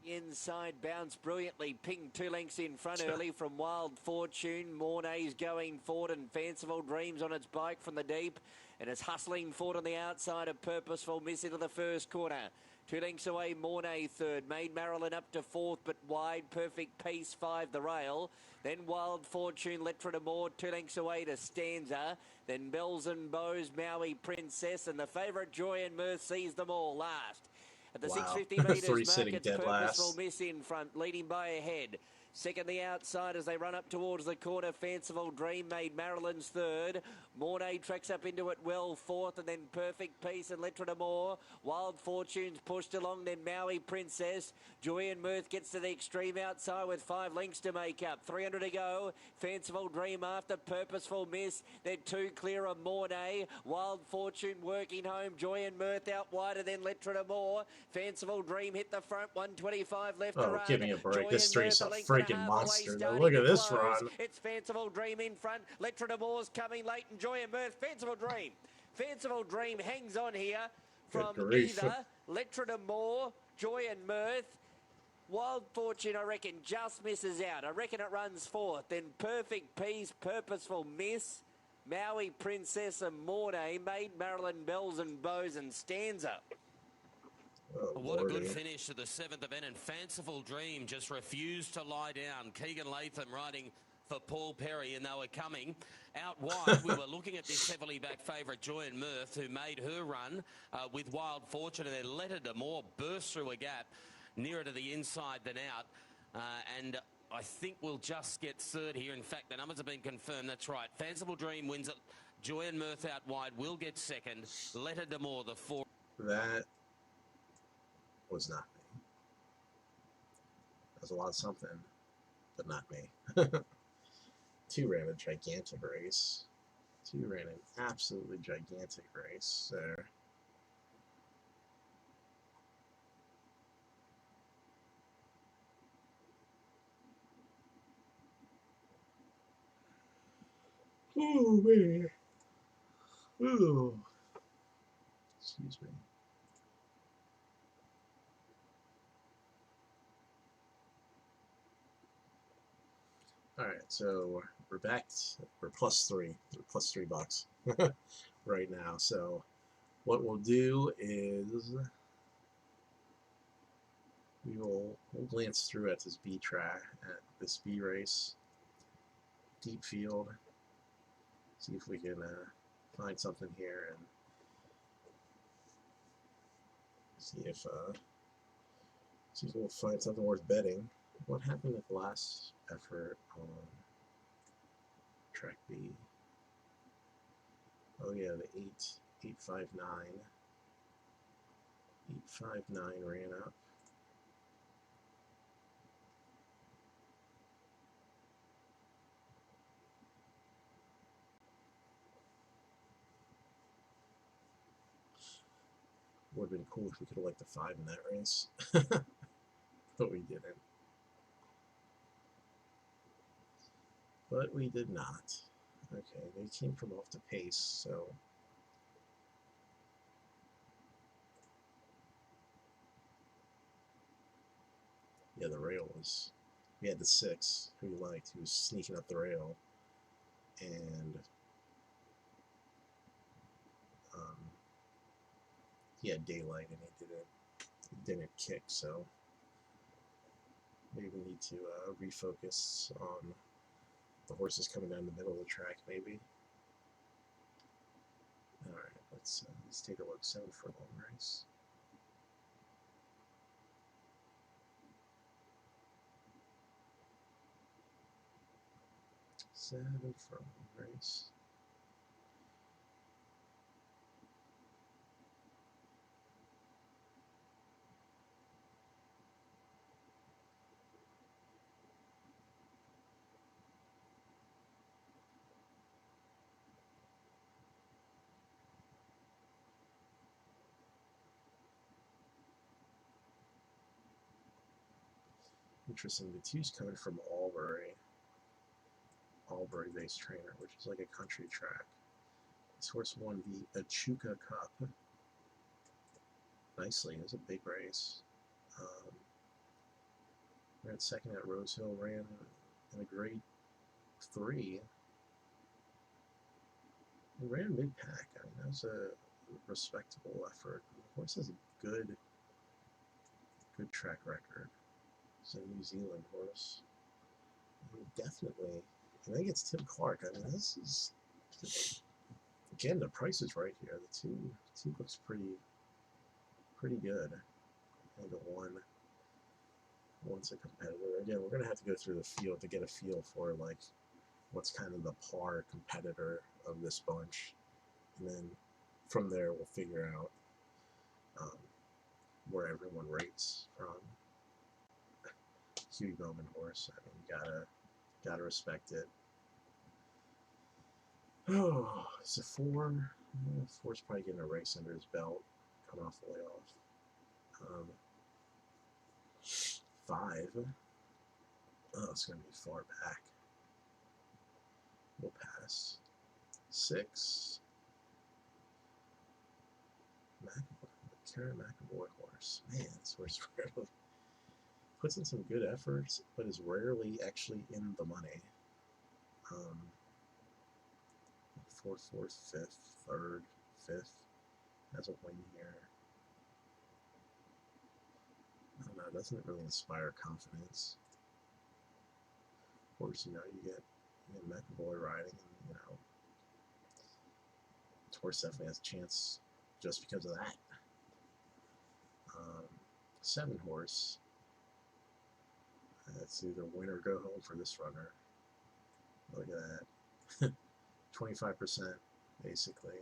Inside bounced brilliantly, pinged 2 lengths in front early from Wild Fortune. Mornay's going forward and Fanciful Dreams on its bike from the deep. And it's hustling forward on the outside of Purposeful Miss into the first corner. 2 lengths away, Mornay third. Made Marilyn up to fourth, but wide. Perfect Pace 5 the rail. Then Wild Fortune, Letra de Moore, 2 lengths away to Stanza. Then Bells and Bows, Maui Princess. And the favourite Joy and Mirth sees them all last. At the 650 metres 3 mark, sitting it's dead Purposeful last. Miss in front, leading by a head. Second, the outside as they run up towards the corner. Fanciful Dream made Marilyn's third. Mornay tracks up into it well fourth, and then Perfect Peace and Letra de Moore. Wild Fortunes pushed along, then Maui Princess. Joy and Mirth gets to the extreme outside with 5 lengths to make up. 300 to go. Fanciful Dream after Purposeful Miss. Then 2 clear of Mornay. Wild Fortune working home. Joy and Mirth out wider, then Letra de Moore. Fanciful Dream hit the front. 125 left to Oh, run. give me a break. Joy This and three's Mirth a a length and freaking half monster. away, Now starting look at to this close. run. It's Fanciful Dream in front. Letra de Moore's coming late, and Joy and Mirth. Fanciful Dream. Fanciful Dream hangs on here from either Letra de Moore, Joy and Mirth. Wild Fortune, I reckon, just misses out. I reckon it runs fourth. Then Perfect Peace, Purposeful Miss, Maui Princess and Mornay, made Marilyn Bells and Bows and Stanza. Oh, what Lordy. a good finish to the 7th event, and Fanciful Dream just refused to lie down. Keegan Latham riding for Paul Perry, and they were coming out wide. We were looking at this heavily back favourite Joy and Mirth, who made her run with Wild Fortune, and then Letter de Moore burst through a gap nearer to the inside than out, and I think we'll just get third here. In fact, the numbers have been confirmed. That's right. Fanciful Dream wins it. Joy and Mirth out wide will get second. Letter de Moore, the 4. That was not me. That was a lot of something, but not me. 2 ran a gigantic race. 2 ran an absolutely gigantic race there. Oh man. Oh. Excuse me. Alright, so we're back. We're +3. We're +$3 right now. So what we'll do is we'll glance through at this B track, at this B race, deep field, see if we can find something here and see if we'll find something worth betting. What happened with the last effort on track B? Oh yeah, the 859 ran up. Would have been cool if we could have liked the 5 in that race, but we didn't. But we did not. Okay, they came from off the pace, so yeah, the rail was. We had the 6 who we liked. He was sneaking up the rail, and he had daylight and he didn't kick. So maybe we need to refocus on the horses coming down the middle of the track, maybe. All right, let's take a look. 7 furlong race. Seven furlong race. Interesting. The 2's coming from Albury-based trainer, which is like a country track. This horse won the Echuca Cup nicely. It was a big race. Ran second at Rose Hill, ran in a grade 3. And ran mid-pack. I mean, that was a respectable effort. The horse has a good track record. It's a New Zealand horse. I mean, definitely. I think it's Tim Clark. I mean, this is, again, the price is right here. The two looks pretty good. And the one's a competitor. Again, we're gonna have to go through the field to get a feel for like what's kind of the par competitor of this bunch, and then from there we'll figure out where everyone rates from. Huey Bowman horse. I mean, gotta respect it. Oh, it's a 4. 4's probably getting a race under his belt, coming off the layoff. 5. Oh, it's gonna be far back. We'll pass. 6. Karen McAvoy horse. Man, this horse really puts in some good efforts, but is rarely actually in the money. 4th, 4th, 5th, 3rd, 5th has a win here. I don't know, it doesn't really inspire confidence. Of course, you know, you get McAvoy riding, and, you know, this horse definitely has a chance just because of that. 7 horse. That's either win or go home for this runner. Look at that. 25% basically.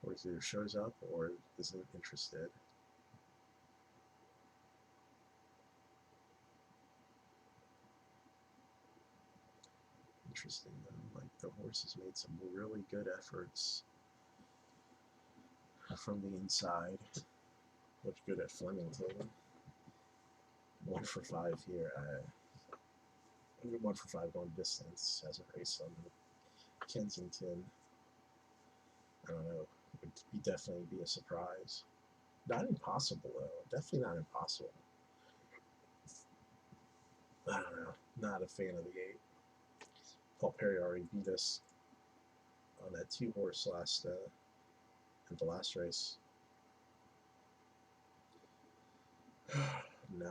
Horse either shows up or isn't interested. Interesting though. Like, the horse has made some really good efforts from the inside. Looked good at Flemington. 1 for 5 here. 1 for 5 going distance as a race on Kensington. I don't know. It would definitely be a surprise. Not impossible, though. Definitely not impossible. I don't know. Not a fan of the 8. Paul Perry already beat us on that 2-horse last at the last race. 9.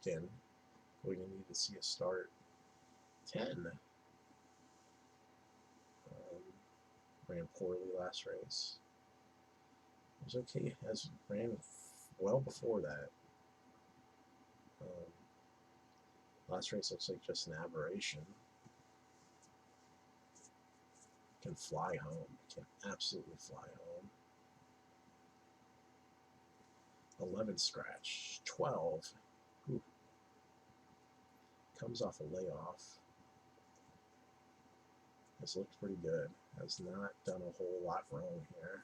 Again, we're going to need to see a start. 10. Ran poorly last race. It was okay. Has ran well before that. Last race looks like just an aberration. Can fly home. Can absolutely fly home. 11 scratch. 12. Ooh. Comes off a layoff. Has looked pretty good. Has not done a whole lot wrong here.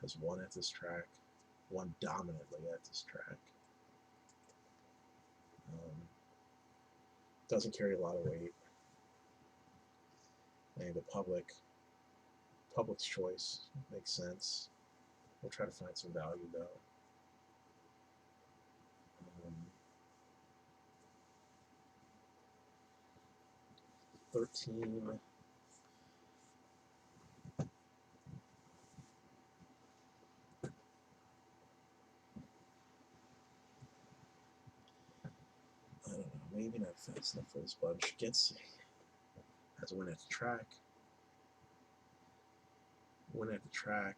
Has won at this track. Won dominantly at this track. Doesn't carry a lot of weight. And the public's choice makes sense. We'll try to find some value though. 13. I don't know, maybe not fast enough for this bunch. Has a win at the track. Win at the track.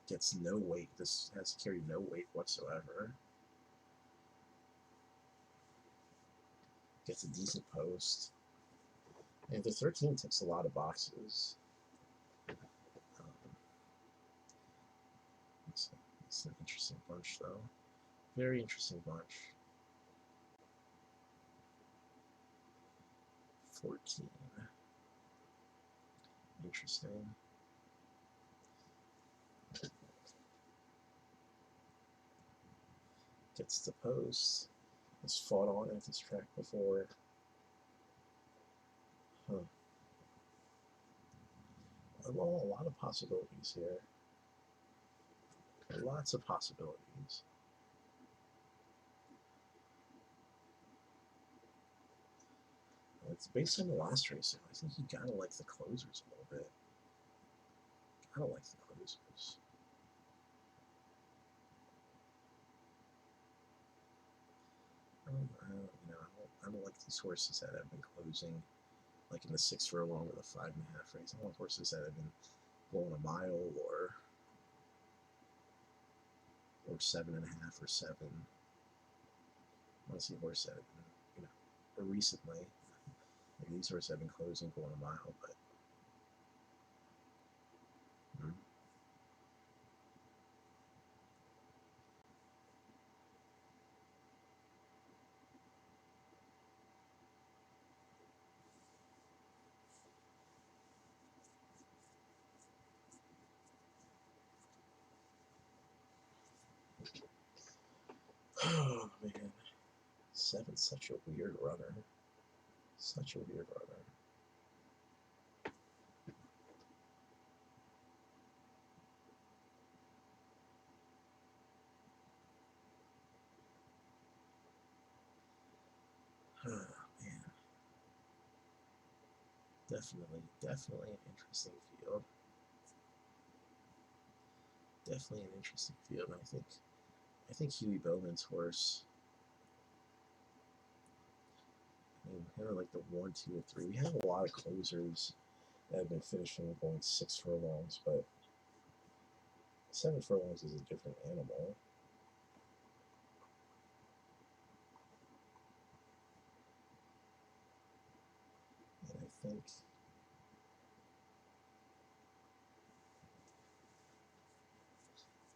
Gets no weight. This has carried no weight whatsoever. Gets a decent post. And the 13 ticks a lot of boxes. It's an interesting bunch, though. Very interesting bunch. 14. Interesting. Gets the post. Has fought on at this track before. Huh. Well, a lot of possibilities here. Lots of possibilities. It's based on the last race, so I think you gotta like the closers a little bit. Gotta like the closers. I don't like these horses that have been closing, like in the 6 furlong or the 5.5 race. I want horses that have been going a mile or 7.5 or 7. I want to see a horse that have been, or recently. Maybe these horses have been closing going a mile, but oh man, 7's such a weird runner. Such a weird runner. Oh man. Definitely an interesting field. Definitely an interesting field. I think Huey Bowman's horse. I mean, kind of like the 1, 2, and 3. We have a lot of closers that have been finishing going 6 furlongs, but 7 furlongs is a different animal. And I think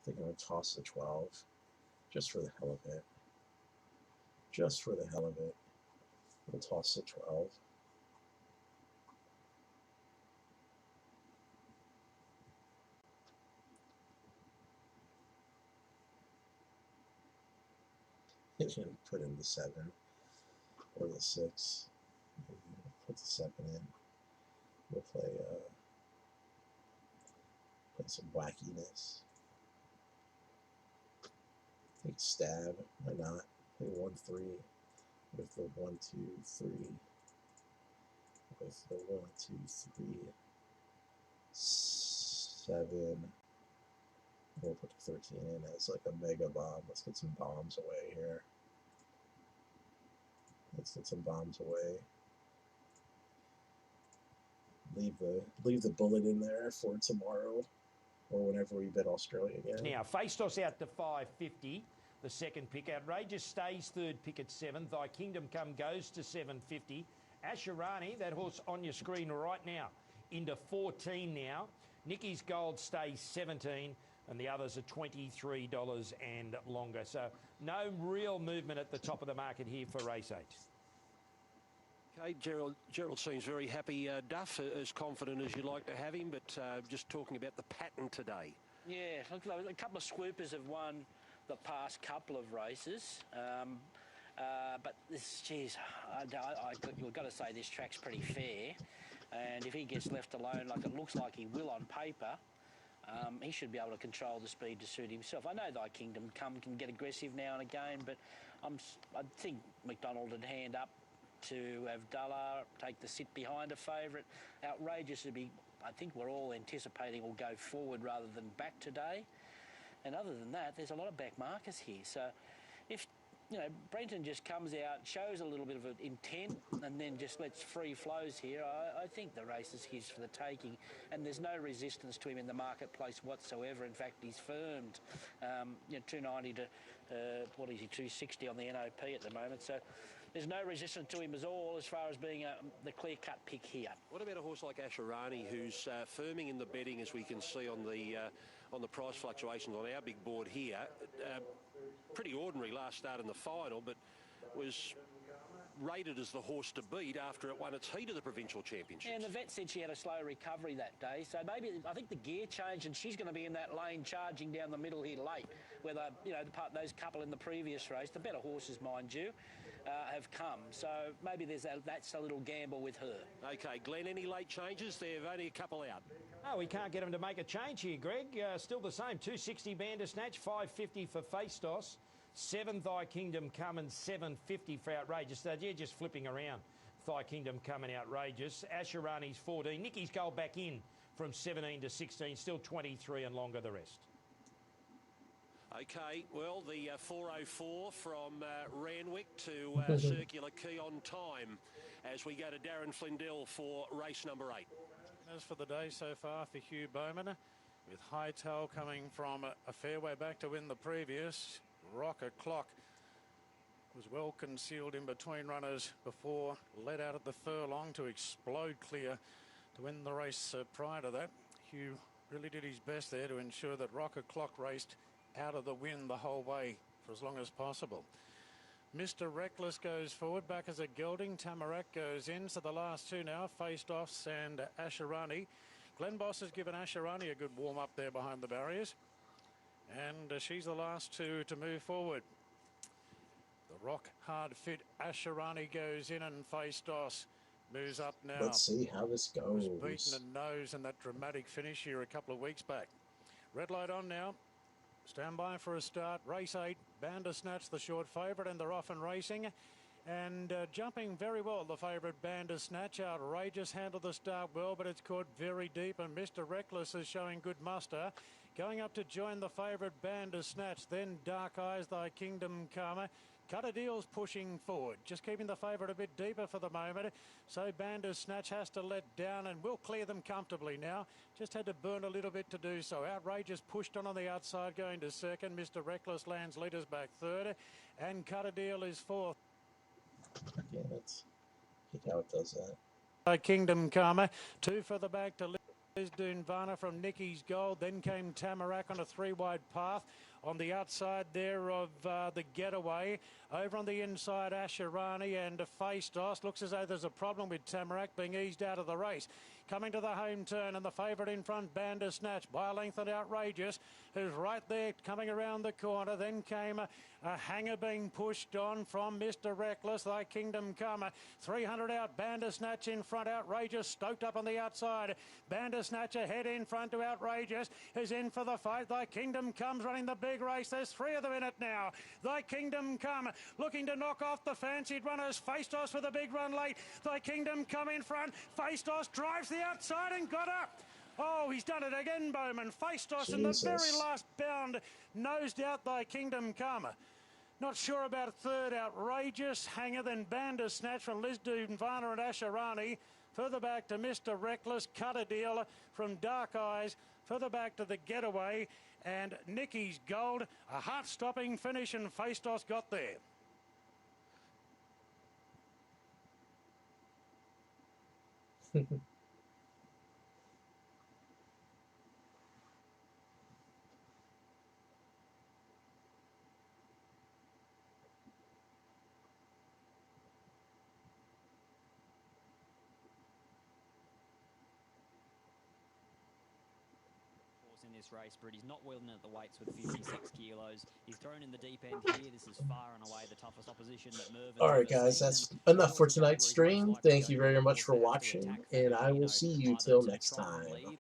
I'm going to toss the 12 just for the hell of it. Just for the hell of it. We'll toss the 12. Put in the 7 or the 6. Put the 7 in. We'll play some wackiness. Take stab. Why not? Play 1-3 with the 1-2-3. With the 1-2-3 7. We'll put the 13 in as like a mega bomb. Let's get some bombs away here. Let's get some bombs away. Leave the bullet in there for tomorrow or whenever we bet Australia again. Now, Face Toss out to 550. The second pick. Outrageous stays third pick at 7. Thy Kingdom Come goes to 750. Asherani, that horse on your screen right now, into 14 now. Nicky's Gold stays 17, and the others are $23 and longer. So no real movement at the top of the market here for race 8. Okay, Gerald seems very happy. Duff, as confident as you like to have him, but just talking about the pattern today. Yeah, a couple of swoopers have won the past couple of races. But this, geez, you've got to say this track's pretty fair. And if he gets left alone like it looks like he will on paper, he should be able to control the speed to suit himself. I know Thy Kingdom Come can get aggressive now and again, but I think McDonald would hand up to Avdallah, take the sit behind a favourite. Outrageous would be, I think we're all anticipating will go forward rather than back today. And other than that, there's a lot of back markers here. So if, you know, Brenton just comes out, shows a little bit of an intent and then just lets free flows here, I think the race is his for the taking. And there's no resistance to him in the marketplace whatsoever. In fact, he's firmed, 290 to, 260 on the NOP at the moment. So there's no resistance to him at all as far as being the clear-cut pick here. What about a horse like Asherani, who's firming in the betting, as we can see on the price fluctuations on our big board here? Pretty ordinary last start in the final, but was rated as the horse to beat after it won its heat of the provincial championship. And the vet said she had a slow recovery that day, so maybe I think the gear changed and she's going to be in that lane charging down the middle here late, where those couple in the previous race, the better horses, mind you, have come. So maybe that's a little gamble with her. Okay, Glenn, any late changes? There have only a couple out. No, we can't get him to make a change here, Greg. Still the same. 260 Bandersnatch, 550 for Face Toss, 7 Thy Kingdom Come and 750 for Outrageous. So you're just flipping around. Thy Kingdom Come and Outrageous. Asherani's 14. Nicky's Gold back in from 17 to 16. Still 23 and longer the rest. Okay, well, the 404 from Randwick to Circular Key on time as we go to Darren Flindell for race number 8. As for the day so far for Hugh Bowman, with Hightail coming from a fair way back to win the previous, Rocket Clock was well concealed in between runners before led out at the furlong to explode clear to win the race prior to that. Hugh really did his best there to ensure that Rocket Clock raced out of the wind the whole way for as long as possible. Mr. Reckless goes forward, back as a gelding. Tamarack goes in. So the last two now, Face Toss and Asherani. Glenn Boss has given Asherani a good warm-up there behind the barriers. And she's the last two to move forward. The rock hard fit Asherani goes in, and Face Toss moves up now. Let's see how this goes. Was beaten a nose in that dramatic finish here a couple of weeks back. Red light on now. Stand by for a start. Race 8, Bandersnatch, the short favourite, and they're off and racing. And jumping very well, the favourite Bandersnatch. Outrageous handled the start well, but it's caught very deep, and Mr. Reckless is showing good muster. Going up to join the favourite Bandersnatch, then Dark Eyes, Thy Kingdom Come. Cut a Deal's pushing forward, just keeping the favourite a bit deeper for the moment. So Bandersnatch has to let down and will clear them comfortably now. Just had to burn a little bit to do so. Outrageous pushed on the outside, going to second. Mr. Reckless lands leaders back third. And Cut a Deal is fourth. Yeah, let's see how it does that. Kingdom Come, 2 further back to Liz Dunvana from Nicky's Gold. Then came Tamarack on a 3-wide path. On the outside there of the Getaway. Over on the inside, Asherani and Face Toss. Looks as though there's a problem with Tamarack being eased out of the race. Coming to the home turn, and the favourite in front, Bandersnatch, by a length and Outrageous, who's right there coming around the corner. Then came a hanger being pushed on from Mr. Reckless, Thy Kingdom Come. 300 out, Bandersnatch in front, Outrageous stoked up on the outside. Bandersnatch ahead in front to Outrageous, who's in for the fight. Thy Kingdom Come's running the big race. There's 3 of them in it now. Thy Kingdom Come looking to knock off the fancied runners. Faistos with a big run late. Thy Kingdom Come in front. Faistos drives the outside and got up. Oh, he's done it again, Bowman. Faistos in the very last bound nosed out Thy Kingdom Come. Not sure about third, Outrageous. Hanger, then Bandersnatch from Liz Dunvana and Asharani. Further back to Mr. Reckless, Cut a Deal from Dark Eyes. Further back to the Getaway and Nicky's Gold. A heart-stopping finish, and Faistos got there. In this race, but he's not willing at the weights with 56 kilos. He's thrown in the deep end here. This is far and away the toughest opposition that Mervin's Alright guys, that's enough for tonight's stream. Thank you very much for watching, and I will see you till next time.